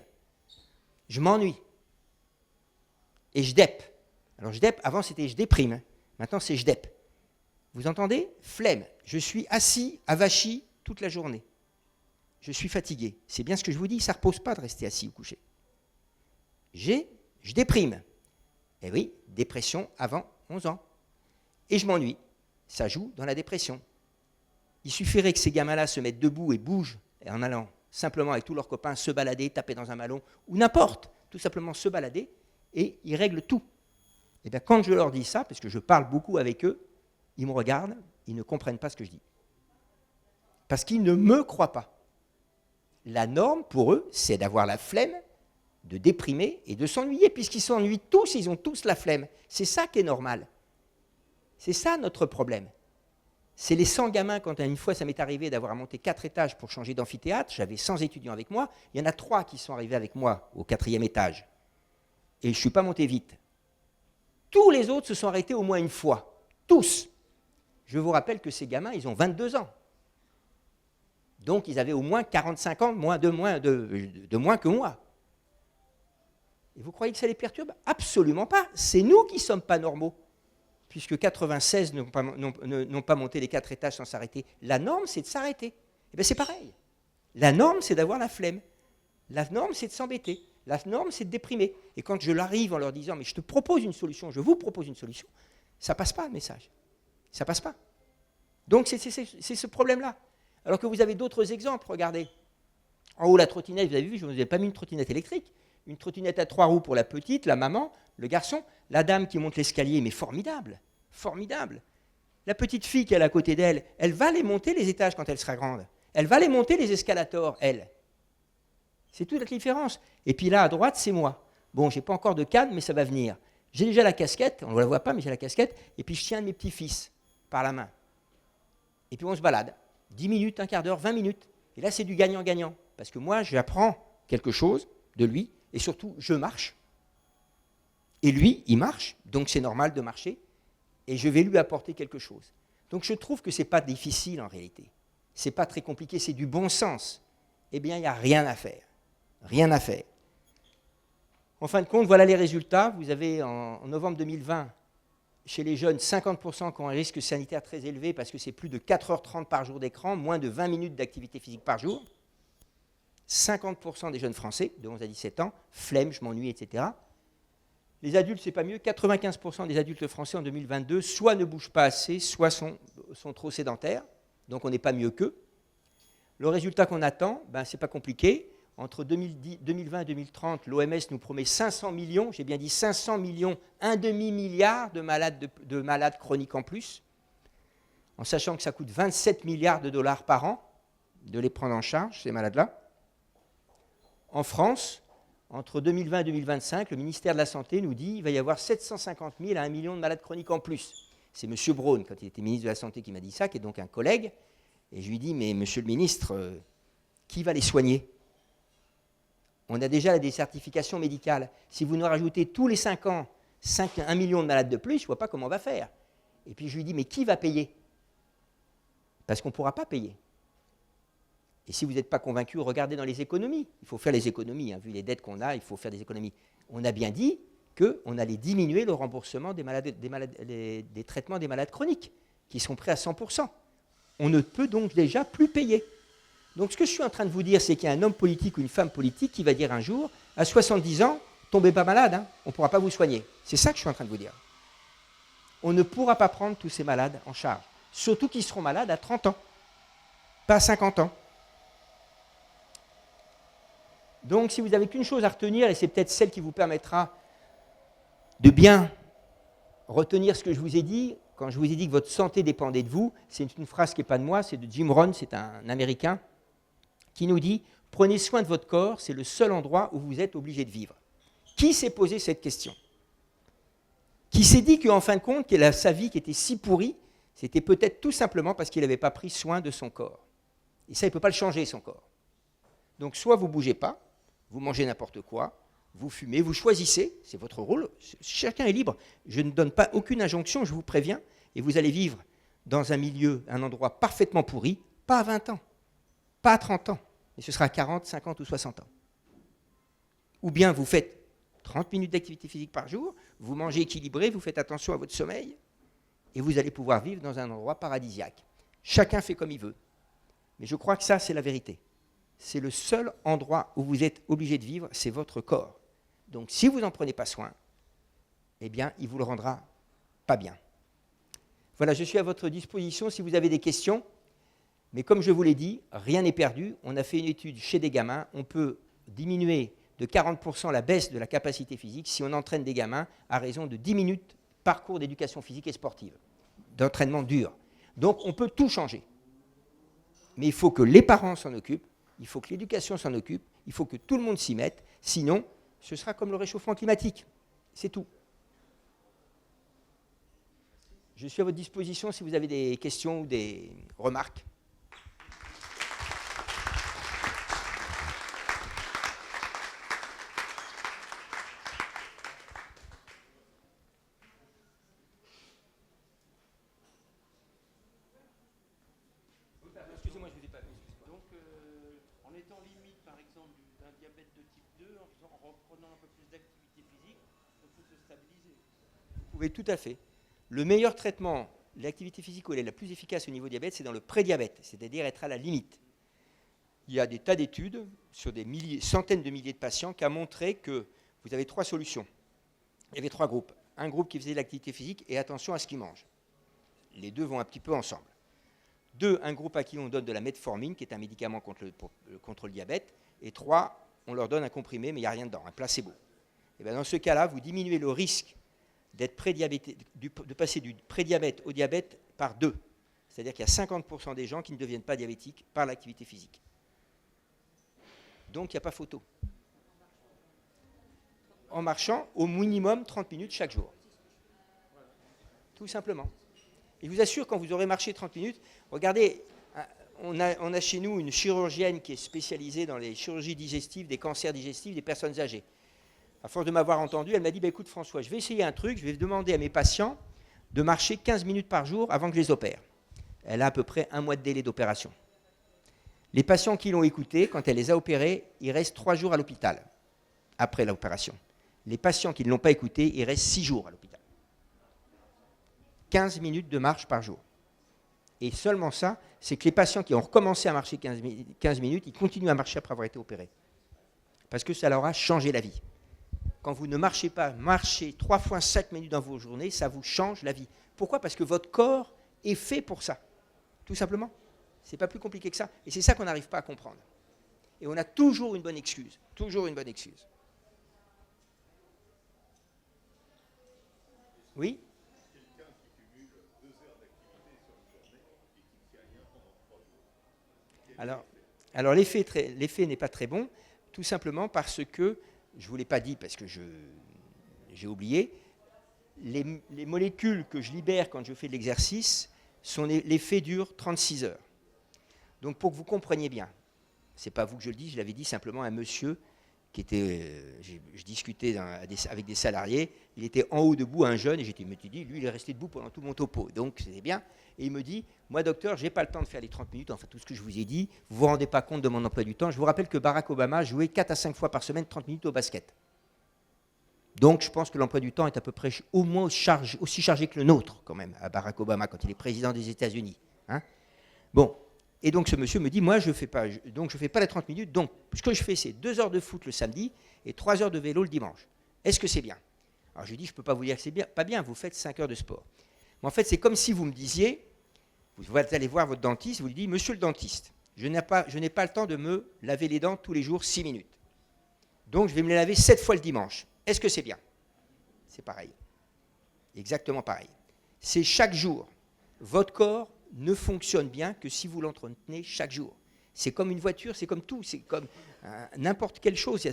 Je m'ennuie. Et je dep. Alors je dep, avant c'était je déprime, maintenant c'est je dep. Vous entendez? Flemme. Je suis assis, avachi toute la journée. Je suis fatigué. C'est bien ce que je vous dis, ça ne repose pas de rester assis ou couché. Je déprime. Eh oui, dépression avant 11 ans. Et je m'ennuie. Ça joue dans la dépression. Il suffirait que ces gamins-là se mettent debout et bougent en allant simplement avec tous leurs copains se balader, taper dans un ballon, ou n'importe, tout simplement se balader, et ils règlent tout. Et bien quand je leur dis ça, parce que je parle beaucoup avec eux, ils me regardent, ils ne comprennent pas ce que je dis. Parce qu'ils ne me croient pas. La norme pour eux, c'est d'avoir la flemme, de déprimer et de s'ennuyer, puisqu'ils s'ennuient tous, ils ont tous la flemme. C'est ça qui est normal. C'est ça notre problème. C'est les 100 gamins, quand une fois ça m'est arrivé d'avoir à monter 4 étages pour changer d'amphithéâtre, j'avais 100 étudiants avec moi, il y en a 3 qui sont arrivés avec moi au 4e étage. Et je ne suis pas monté vite. Tous les autres se sont arrêtés au moins une fois. Tous. Je vous rappelle que ces gamins, ils ont 22 ans. Donc ils avaient au moins 45 ans de moins que moi. Et vous croyez que ça les perturbe? Absolument pas. C'est nous qui ne sommes pas normaux. Puisque 96 n'ont pas monté les 4 étages sans s'arrêter. La norme, c'est de s'arrêter. Et bien c'est pareil. La norme, c'est d'avoir la flemme. La norme, c'est de s'embêter. La norme, c'est de déprimer. Et quand je l'arrive en leur disant, mais je te propose une solution, je vous propose une solution, ça ne passe pas le message. Ça ne passe pas. Donc c'est ce problème-là. Alors que vous avez d'autres exemples, regardez. En haut, la trottinette, vous avez vu, je ne vous ai pas mis une trottinette électrique. Une trottinette à 3 roues pour la petite, la maman, le garçon, la dame qui monte l'escalier, mais formidable, formidable. La petite fille qui est à côté d'elle, elle va les monter les étages quand elle sera grande. Elle va les monter les escalators, elle. C'est toute la différence. Et puis là, à droite, c'est moi. Bon, je n'ai pas encore de canne, mais ça va venir. J'ai déjà la casquette, on ne la voit pas, mais j'ai la casquette, et puis je tiens un de mes petits-fils par la main. Et puis on se balade. 10 minutes, un quart d'heure, 20 minutes. Et là, c'est du gagnant-gagnant. Parce que moi, j'apprends quelque chose de lui, et surtout, je marche. Et lui, il marche, donc c'est normal de marcher, et je vais lui apporter quelque chose. Donc je trouve que ce n'est pas difficile en réalité. Ce n'est pas très compliqué, c'est du bon sens. Eh bien, il n'y a rien à faire. Rien à faire. En fin de compte, voilà les résultats. Vous avez en novembre 2020, chez les jeunes, 50% qui ont un risque sanitaire très élevé parce que c'est plus de 4h30 par jour d'écran, moins de 20 minutes d'activité physique par jour. 50% des jeunes Français, de 11 à 17 ans, flemme, je m'ennuie, etc. Les adultes, c'est pas mieux. 95% des adultes français en 2022 soit ne bougent pas assez, soit sont trop sédentaires. Donc on n'est pas mieux qu'eux. Le résultat qu'on attend, c'est pas compliqué. Entre 2020 et 2030, l'OMS nous promet 500 millions, j'ai bien dit 500 millions, un demi-milliard de malades chroniques en plus, en sachant que ça coûte 27 milliards de dollars par an de les prendre en charge, ces malades-là. En France, entre 2020 et 2025, le ministère de la Santé nous dit qu'il va y avoir 750 000 à 1 million de malades chroniques en plus. C'est M. Braun, quand il était ministre de la Santé, qui m'a dit ça, qui est donc un collègue. Et je lui dis, mais monsieur le ministre, qui va les soigner? On a déjà la décertification médicale. Si vous nous rajoutez tous les 5 ans 1 million de malades de plus, je ne vois pas comment on va faire. Et puis je lui dis, mais qui va payer? Parce qu'on ne pourra pas payer. Et si vous n'êtes pas convaincu, regardez dans les économies. Il faut faire les économies, vu les dettes qu'on a, il faut faire des économies. On a bien dit qu'on allait diminuer le remboursement des traitements des malades chroniques, qui sont prêts à 100%. On ne peut donc déjà plus payer. Donc ce que je suis en train de vous dire, c'est qu'il y a un homme politique ou une femme politique qui va dire un jour, à 70 ans, tombez pas malade, on ne pourra pas vous soigner. C'est ça que je suis en train de vous dire. On ne pourra pas prendre tous ces malades en charge. Surtout qu'ils seront malades à 30 ans, pas à 50 ans. Donc si vous n'avez qu'une chose à retenir, et c'est peut-être celle qui vous permettra de bien retenir ce que je vous ai dit, quand je vous ai dit que votre santé dépendait de vous, c'est une phrase qui n'est pas de moi, c'est de Jim Rohn, c'est un Américain, qui nous dit « Prenez soin de votre corps, c'est le seul endroit où vous êtes obligé de vivre ». Qui s'est posé cette question? Qui s'est dit qu'en fin de compte, sa vie qui était si pourrie, c'était peut-être tout simplement parce qu'il n'avait pas pris soin de son corps. Et ça, il ne peut pas le changer, son corps. Donc soit vous ne bougez pas, vous mangez n'importe quoi, vous fumez, vous choisissez, c'est votre rôle, chacun est libre. Je ne donne pas aucune injonction, je vous préviens, et vous allez vivre dans un milieu, un endroit parfaitement pourri, pas à 20 ans, pas à 30 ans, mais ce sera à 40, 50 ou 60 ans. Ou bien vous faites 30 minutes d'activité physique par jour, vous mangez équilibré, vous faites attention à votre sommeil, et vous allez pouvoir vivre dans un endroit paradisiaque. Chacun fait comme il veut. Mais je crois que ça, c'est la vérité. C'est le seul endroit où vous êtes obligé de vivre, c'est votre corps. Donc si vous n'en prenez pas soin, eh bien, il vous le rendra pas bien. Voilà, je suis à votre disposition si vous avez des questions. Mais comme je vous l'ai dit, rien n'est perdu. On a fait une étude chez des gamins. On peut diminuer de 40% la baisse de la capacité physique si on entraîne des gamins à raison de 10 minutes par cours d'éducation physique et sportive, d'entraînement dur. Donc on peut tout changer. Mais il faut que les parents s'en occupent, il faut que l'éducation s'en occupe, il faut que tout le monde s'y mette. Sinon, ce sera comme le réchauffement climatique. C'est tout. Je suis à votre disposition si vous avez des questions ou des remarques. Excusez-moi, je ne vous ai pas vu. Donc, en étant limite, par exemple, d'un diabète de type 2, en reprenant un peu plus d'activité physique, on peut se stabiliser. Vous pouvez tout à fait. Le meilleur traitement, l'activité physique où elle est la plus efficace au niveau diabète, c'est dans le prédiabète, c'est-à-dire être à la limite. Il y a des tas d'études sur des centaines de milliers de patients qui ont montré que vous avez 3 solutions. Il y avait 3 groupes. Un groupe qui faisait de l'activité physique et attention à ce qu'il mange. Les deux vont un petit peu ensemble. 2, un groupe à qui on donne de la metformine, qui est un médicament contre le diabète. Et 3, on leur donne un comprimé, mais il n'y a rien dedans, un placebo. Et bien dans ce cas-là, vous diminuez le risque d'être de passer du prédiabète au diabète par 2. C'est-à-dire qu'il y a 50% des gens qui ne deviennent pas diabétiques par l'activité physique. Donc il n'y a pas photo. En marchant au minimum 30 minutes chaque jour. Tout simplement. Et je vous assure, quand vous aurez marché 30 minutes, regardez, on a chez nous une chirurgienne qui est spécialisée dans les chirurgies digestives, des cancers digestifs des personnes âgées. À force de m'avoir entendu, elle m'a dit, écoute François, je vais essayer un truc, je vais demander à mes patients de marcher 15 minutes par jour avant que je les opère. Elle a à peu près 1 mois de délai d'opération. Les patients qui l'ont écouté, quand elle les a opérés, ils restent 3 jours à l'hôpital, après l'opération. Les patients qui ne l'ont pas écouté, ils restent 6 jours à l'hôpital. 15 minutes de marche par jour. Et seulement ça, c'est que les patients qui ont recommencé à marcher 15 minutes, ils continuent à marcher après avoir été opérés. Parce que ça leur a changé la vie. Quand vous ne marchez pas, marchez 3 fois 5 minutes dans vos journées, ça vous change la vie. Pourquoi ? Parce que votre corps est fait pour ça. Tout simplement. Ce n'est pas plus compliqué que ça. Et c'est ça qu'on n'arrive pas à comprendre. Et on a toujours une bonne excuse. Toujours une bonne excuse. Oui ? Alors l'effet n'est pas très bon, tout simplement parce que, je ne vous l'ai pas dit parce que j'ai oublié, les molécules que je libère quand je fais de l'exercice, l'effet dure 36 heures. Donc pour que vous compreniez bien, ce n'est pas vous que je le dis, je l'avais dit simplement à un monsieur qui était, je discutais avec des salariés, il était en haut debout, un jeune, et je me suis dit, lui il est resté debout pendant tout mon topo, donc c'était bien. Et il me dit, moi docteur, je n'ai pas le temps de faire les 30 minutes, enfin tout ce que je vous ai dit, vous ne vous rendez pas compte de mon emploi du temps. Je vous rappelle que Barack Obama jouait 4 à 5 fois par semaine 30 minutes au basket. Donc je pense que l'emploi du temps est à peu près au moins aussi chargé que le nôtre quand même, à Barack Obama, quand il est président des États-Unis. Hein. Bon, et donc ce monsieur me dit, moi je ne fais pas les 30 minutes, donc ce que je fais c'est 2 heures de foot le samedi et 3 heures de vélo le dimanche. Est-ce que c'est bien ? Alors je lui dis, je ne peux pas vous dire que c'est bien, pas bien, vous faites 5 heures de sport. Mais en fait c'est comme si vous me disiez, vous allez voir votre dentiste, vous lui dites, monsieur le dentiste, je n'ai pas le temps de me laver les dents tous les jours 6 minutes. Donc je vais me les laver 7 fois le dimanche. Est-ce que c'est bien ? C'est pareil. Exactement pareil. C'est chaque jour. Votre corps ne fonctionne bien que si vous l'entretenez chaque jour. C'est comme une voiture, c'est comme tout, c'est comme n'importe quelle chose.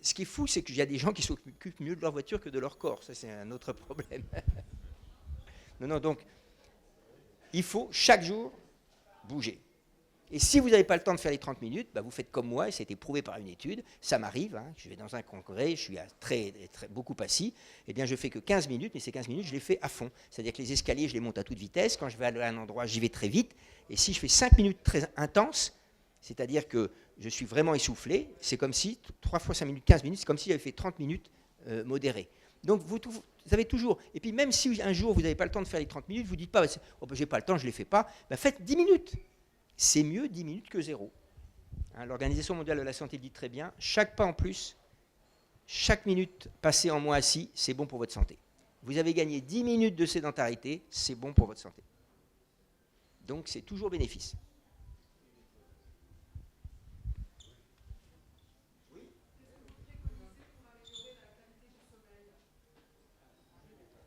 Ce qui est fou, c'est qu'il y a des gens qui s'occupent mieux de leur voiture que de leur corps. Ça, c'est un autre problème. Non, donc, il faut chaque jour bouger. Et si vous n'avez pas le temps de faire les 30 minutes, vous faites comme moi, et ça a été prouvé par une étude, ça m'arrive, je vais dans un congrès, je suis beaucoup assis, eh bien je fais que 15 minutes, mais ces 15 minutes, je les fais à fond. C'est-à-dire que les escaliers, je les monte à toute vitesse, quand je vais aller à un endroit, j'y vais très vite, et si je fais 5 minutes très intenses, c'est-à-dire que je suis vraiment essoufflé, c'est comme si, 3 fois 5 minutes, 15 minutes, c'est comme si j'avais fait 30 minutes modérées. Donc vous avez toujours, et puis même si un jour vous n'avez pas le temps de faire les 30 minutes, vous ne dites pas, j'ai pas le temps, je ne les fais pas, faites 10 minutes. C'est mieux 10 minutes que 0. L'Organisation mondiale de la santé dit très bien, chaque pas en plus, chaque minute passée en moins assis, c'est bon pour votre santé. Vous avez gagné 10 minutes de sédentarité, c'est bon pour votre santé. Donc c'est toujours bénéfice.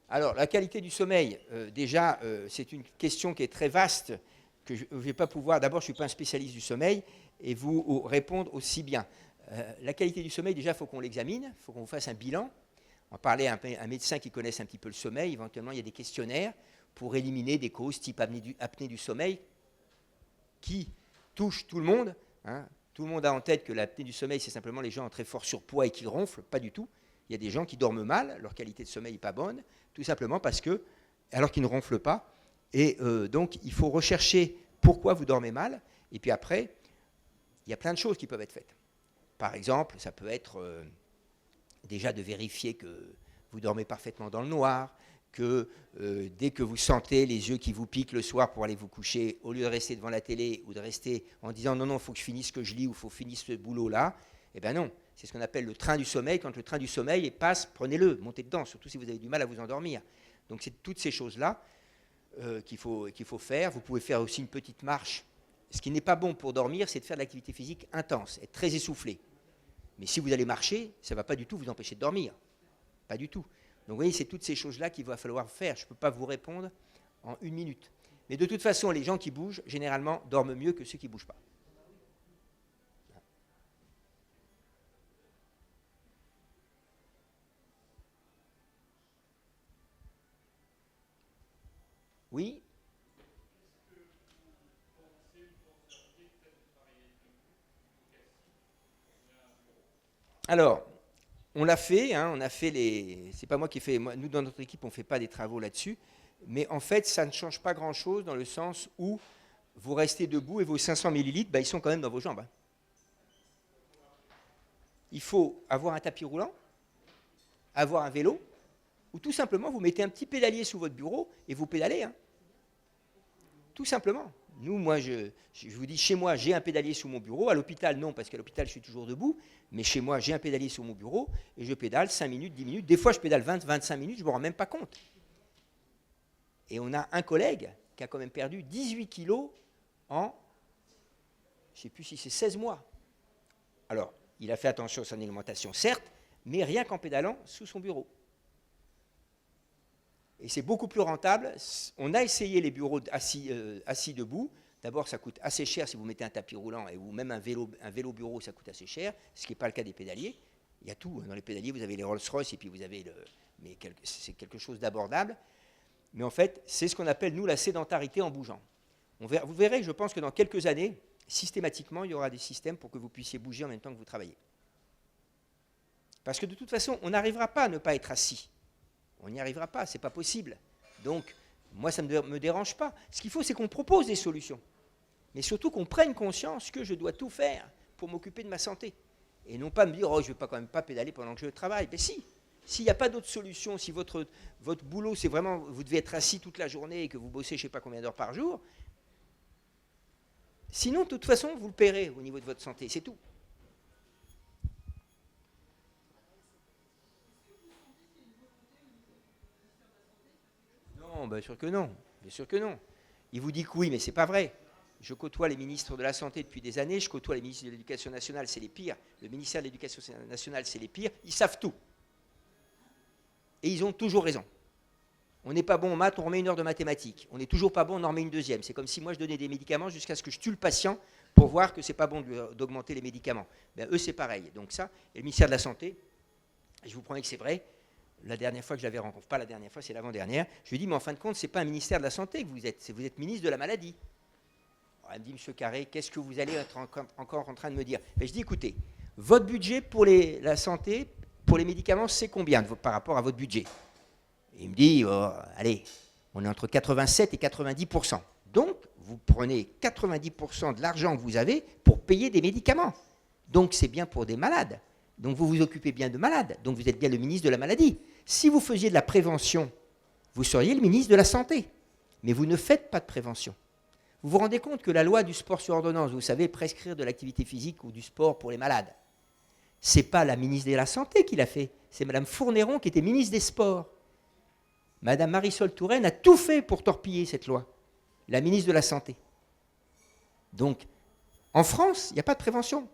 Alors, la qualité du sommeil, déjà, c'est une question qui est très vaste, que je ne vais pas pouvoir, d'abord je ne suis pas un spécialiste du sommeil, et vous répondre aussi bien. La qualité du sommeil, déjà, il faut qu'on l'examine, il faut qu'on fasse un bilan. en parler à un médecin qui connaisse un petit peu le sommeil. Éventuellement, il y a des questionnaires pour éliminer des causes type apnée du sommeil qui touchent tout le monde. Hein. Tout le monde a en tête que l'apnée du sommeil, c'est simplement les gens en très fort surpoids et qui ronflent. Pas du tout. Il y a des gens qui dorment mal, leur qualité de sommeil n'est pas bonne, tout simplement parce que, alors qu'ils ne ronflent pas. Et donc, il faut rechercher pourquoi vous dormez mal. Et puis après, il y a plein de choses qui peuvent être faites. Par exemple, ça peut être déjà de vérifier que vous dormez parfaitement dans le noir, que dès que vous sentez les yeux qui vous piquent le soir pour aller vous coucher, au lieu de rester devant la télé ou de rester en disant non, il faut que je finisse ce que je lis ou il faut finir ce boulot-là, eh bien non, c'est ce qu'on appelle le train du sommeil. Quand le train du sommeil passe, prenez-le, montez dedans, surtout si vous avez du mal à vous endormir. Donc c'est toutes ces choses-là qu'il faut faire. Vous pouvez faire aussi une petite marche. Ce qui n'est pas bon pour dormir, c'est de faire de l'activité physique intense, être très essoufflé. Mais si vous allez marcher, ça ne va pas du tout vous empêcher de dormir. Pas du tout. Donc vous voyez, c'est toutes ces choses-là qu'il va falloir faire. Je ne peux pas vous répondre en 1 minute. Mais de toute façon, les gens qui bougent, généralement, dorment mieux que ceux qui ne bougent pas. Oui. Alors, on l'a fait, hein, on a fait les. C'est pas moi qui ai fait. Nous, dans notre équipe, on ne fait pas des travaux là-dessus. Mais en fait, ça ne change pas grand-chose dans le sens où vous restez debout et vos 500 millilitres, ils sont quand même dans vos jambes. Hein. Il faut avoir un tapis roulant, avoir un vélo, ou tout simplement vous mettez un petit pédalier sous votre bureau et vous pédalez. Hein. Tout simplement. Nous, moi, je vous dis, chez moi, j'ai un pédalier sous mon bureau. À l'hôpital, non, parce qu'à l'hôpital, je suis toujours debout. Mais chez moi, j'ai un pédalier sous mon bureau et je pédale 5 minutes, 10 minutes. Des fois, je pédale 20, 25 minutes, je ne me rends même pas compte. Et on a un collègue qui a quand même perdu 18 kilos en, je ne sais plus si c'est 16 mois. Alors, il a fait attention à son alimentation, certes, mais rien qu'en pédalant sous son bureau. Et c'est beaucoup plus rentable. On a essayé les bureaux assis debout. D'abord, ça coûte assez cher si vous mettez un tapis roulant ou même un vélo bureau, ça coûte assez cher, ce qui n'est pas le cas des pédaliers. Il y a tout. Dans les pédaliers, vous avez les Rolls-Royce et puis vous avez mais c'est quelque chose d'abordable. Mais en fait, c'est ce qu'on appelle, nous, la sédentarité en bougeant. Vous verrez, je pense que dans quelques années, systématiquement, il y aura des systèmes pour que vous puissiez bouger en même temps que vous travaillez. Parce que de toute façon, on n'arrivera pas à ne pas être assis. On n'y arrivera pas, ce n'est pas possible. Donc, moi, ça ne me dérange pas. Ce qu'il faut, c'est qu'on propose des solutions. Mais surtout qu'on prenne conscience que je dois tout faire pour m'occuper de ma santé. Et non pas me dire, oh, je ne vais quand même pas pédaler pendant que je travaille. Mais si, s'il n'y a pas d'autre solution, si votre boulot, c'est vraiment, vous devez être assis toute la journée et que vous bossez je ne sais pas combien d'heures par jour, sinon, de toute façon, vous le paierez au niveau de votre santé, c'est tout. Non, bien sûr que non. Bien sûr que non. Il vous dit que oui, mais ce n'est pas vrai. Je côtoie les ministres de la Santé depuis des années, je côtoie les ministres de l'Éducation nationale, c'est les pires. Le ministère de l'Éducation nationale, c'est les pires. Ils savent tout. Et ils ont toujours raison. On n'est pas bon en maths, on remet 1 heure de mathématiques. On n'est toujours pas bon, on en remet une deuxième. C'est comme si moi je donnais des médicaments jusqu'à ce que je tue le patient pour voir que ce n'est pas bon d'augmenter les médicaments. Ben, eux, c'est pareil. Donc ça, et le ministère de la Santé, je vous promets que c'est vrai, la dernière fois que je l'avais rencontré, pas la dernière fois, c'est l'avant-dernière, je lui ai dit, mais en fin de compte, ce n'est pas un ministère de la Santé que vous êtes ministre de la maladie. Alors, elle me dit, monsieur Carré, qu'est-ce que vous allez être encore en train de me dire? Ben, je dis, écoutez, votre budget pour la santé, pour les médicaments, c'est combien par rapport à votre budget? Et il me dit, oh, allez, on est entre 87 et 90%. Donc, vous prenez 90% de l'argent que vous avez pour payer des médicaments. Donc, c'est bien pour des malades. Donc, vous vous occupez bien de malades. Donc, vous êtes bien le ministre de la maladie. Si vous faisiez de la prévention, vous seriez le ministre de la Santé. Mais vous ne faites pas de prévention. Vous vous rendez compte que la loi du sport sur ordonnance, vous savez, prescrire de l'activité physique ou du sport pour les malades, ce n'est pas la ministre de la Santé qui l'a fait. C'est Mme Fournéron qui était ministre des Sports. Mme Marisol Touraine a tout fait pour torpiller cette loi, la ministre de la Santé. Donc, en France, il n'y a pas de prévention.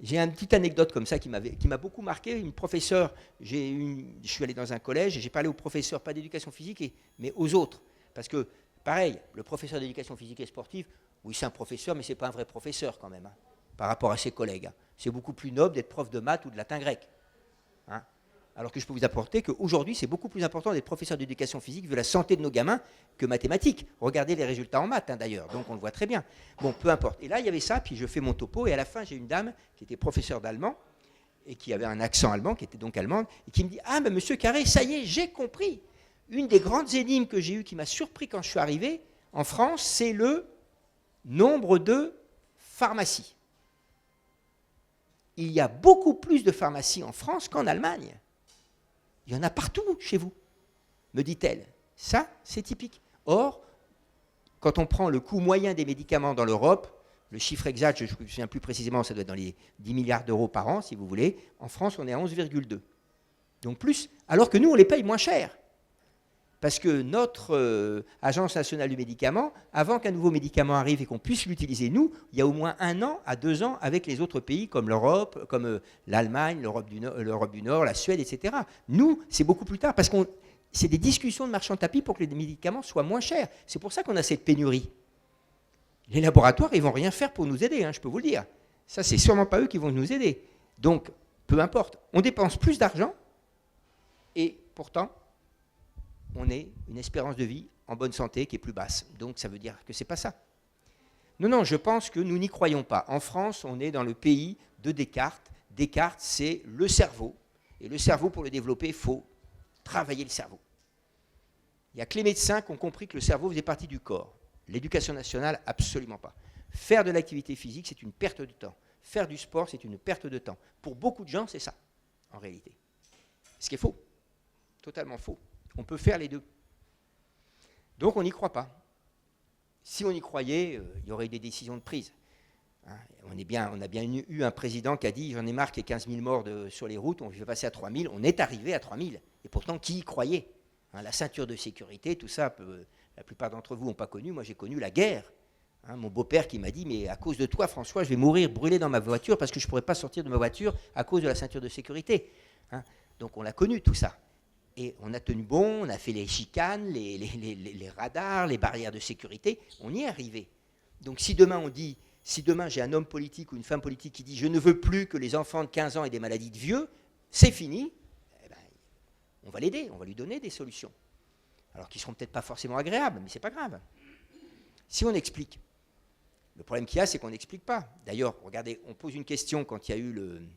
J'ai une petite anecdote comme ça qui m'a beaucoup marqué. Une professeure, je suis allé dans un collège et j'ai parlé aux professeurs, pas d'éducation physique, mais aux autres. Parce que, pareil, le professeur d'éducation physique et sportive, oui, c'est un professeur, mais ce n'est pas un vrai professeur quand même, hein, par rapport à ses collègues. Hein. C'est beaucoup plus noble d'être prof de maths ou de latin grec. Hein. Alors que je peux vous apporter qu'aujourd'hui, c'est beaucoup plus important d'être professeur d'éducation physique vu la santé de nos gamins que mathématiques. Regardez les résultats en maths, d'ailleurs, donc on le voit très bien. Bon, peu importe. Et là, il y avait ça, puis je fais mon topo, et à la fin, j'ai une dame qui était professeure d'allemand, et qui avait un accent allemand, qui était donc allemande, et qui me dit « Ah, mais monsieur Carré, ça y est, j'ai compris. Une des grandes énigmes que j'ai eues, qui m'a surpris quand je suis arrivé en France, c'est le nombre de pharmacies. Il y a beaucoup plus de pharmacies en France qu'en Allemagne. Il y en a partout chez vous, me dit-elle. Ça, c'est typique. Or, quand on prend le coût moyen des médicaments dans l'Europe, le chiffre exact, je ne me souviens plus précisément, ça doit être dans les 10 milliards d'euros par an, si vous voulez. En France, on est à 11,2. Donc plus, alors que nous, on les paye moins cher. Parce que notre Agence nationale du médicament, avant qu'un nouveau médicament arrive et qu'on puisse l'utiliser, nous, il y a au moins 1 an à 2 ans avec les autres pays comme l'Europe, comme l'Allemagne, l'Europe du Nord, la Suède, etc. Nous, c'est beaucoup plus tard parce que c'est des discussions de marchand de tapis pour que les médicaments soient moins chers. C'est pour ça qu'on a cette pénurie. Les laboratoires, ils ne vont rien faire pour nous aider, je peux vous le dire. Ça, c'est sûrement pas eux qui vont nous aider. Donc, peu importe. On dépense plus d'argent et pourtant, on a une espérance de vie en bonne santé qui est plus basse. Donc ça veut dire que ce n'est pas ça. Non, je pense que nous n'y croyons pas. En France, on est dans le pays de Descartes. Descartes, c'est le cerveau. Et le cerveau, pour le développer, il faut travailler le cerveau. Il n'y a que les médecins qui ont compris que le cerveau faisait partie du corps. L'éducation nationale, absolument pas. Faire de l'activité physique, c'est une perte de temps. Faire du sport, c'est une perte de temps. Pour beaucoup de gens, c'est ça, en réalité. Ce qui est faux. Totalement faux. On peut faire les deux. Donc on n'y croit pas. Si on y croyait, il y aurait eu des décisions de prise. On a bien eu un président qui a dit « J'en ai marre qu'il y ait 15 000 morts sur les routes, on veut passer à 3 000 ». On est arrivé à 3 000. Et pourtant, qui y croyait ? La ceinture de sécurité, tout ça, la plupart d'entre vous n'ont pas connu. Moi, j'ai connu la guerre. Mon beau-père qui m'a dit « Mais à cause de toi, François, je vais mourir brûlé dans ma voiture parce que je ne pourrais pas sortir de ma voiture à cause de la ceinture de sécurité. » Donc on l'a connu, tout ça. Et on a tenu bon, on a fait les chicanes, les radars, les barrières de sécurité, on y est arrivé. Donc si demain j'ai un homme politique ou une femme politique qui dit « Je ne veux plus que les enfants de 15 ans aient des maladies de vieux », c'est fini, on va l'aider, on va lui donner des solutions. Alors qui ne seront peut-être pas forcément agréables, mais ce n'est pas grave. Si on explique, le problème qu'il y a, c'est qu'on n'explique pas. D'ailleurs, regardez, on pose une question quand il y a eu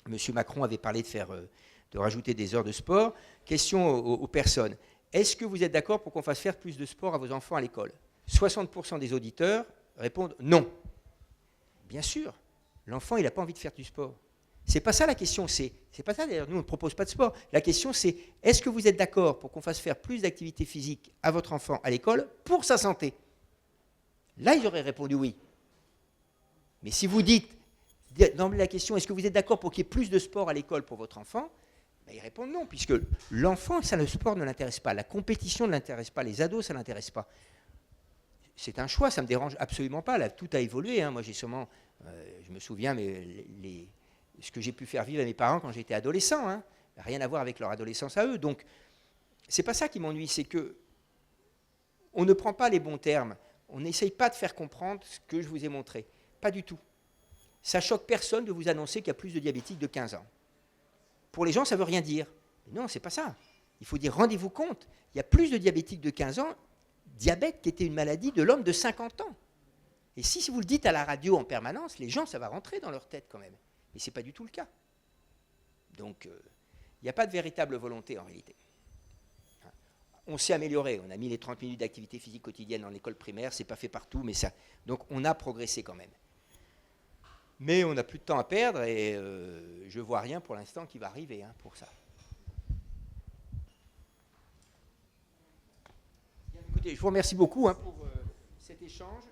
M. Macron avait parlé de rajouter des heures de sport. Question aux personnes. Est-ce que vous êtes d'accord pour qu'on fasse faire plus de sport à vos enfants à l'école ? 60% des auditeurs répondent non. Bien sûr, l'enfant, il n'a pas envie de faire du sport. C'est pas ça la question, c'est pas ça d'ailleurs, nous on ne propose pas de sport. La question c'est, est-ce que vous êtes d'accord pour qu'on fasse faire plus d'activité physique à votre enfant à l'école pour sa santé ? Là, ils auraient répondu oui. Mais si vous dites, d'emblée la question, est-ce que vous êtes d'accord pour qu'il y ait plus de sport à l'école pour votre enfant ? Ils répondent non, puisque l'enfant, ça, le sport ne l'intéresse pas, la compétition ne l'intéresse pas, les ados, ça ne l'intéresse pas. C'est un choix, ça ne me dérange absolument pas, là, tout a évolué. Moi, j'ai sûrement, je me souviens, mais ce que j'ai pu faire vivre à mes parents quand j'étais adolescent, rien à voir avec leur adolescence à eux. Donc, c'est pas ça qui m'ennuie, c'est que on ne prend pas les bons termes, on n'essaye pas de faire comprendre ce que je vous ai montré. Pas du tout. Ça choque personne de vous annoncer qu'il y a plus de diabétiques de 15 ans. Pour les gens, ça ne veut rien dire. Mais non, ce n'est pas ça. Il faut dire, rendez-vous compte, il y a plus de diabétiques de 15 ans, diabète qui était une maladie de l'homme de 50 ans. Et si vous le dites à la radio en permanence, les gens, ça va rentrer dans leur tête quand même. Mais ce n'est pas du tout le cas. Donc, il n'y a pas de véritable volonté en réalité. On s'est amélioré, on a mis les 30 minutes d'activité physique quotidienne dans l'école primaire, ce n'est pas fait partout, mais ça. Donc on a progressé quand même. Mais on n'a plus de temps à perdre et je ne vois rien pour l'instant qui va arriver pour ça. Bien, écoutez, je vous remercie beaucoup pour cet échange.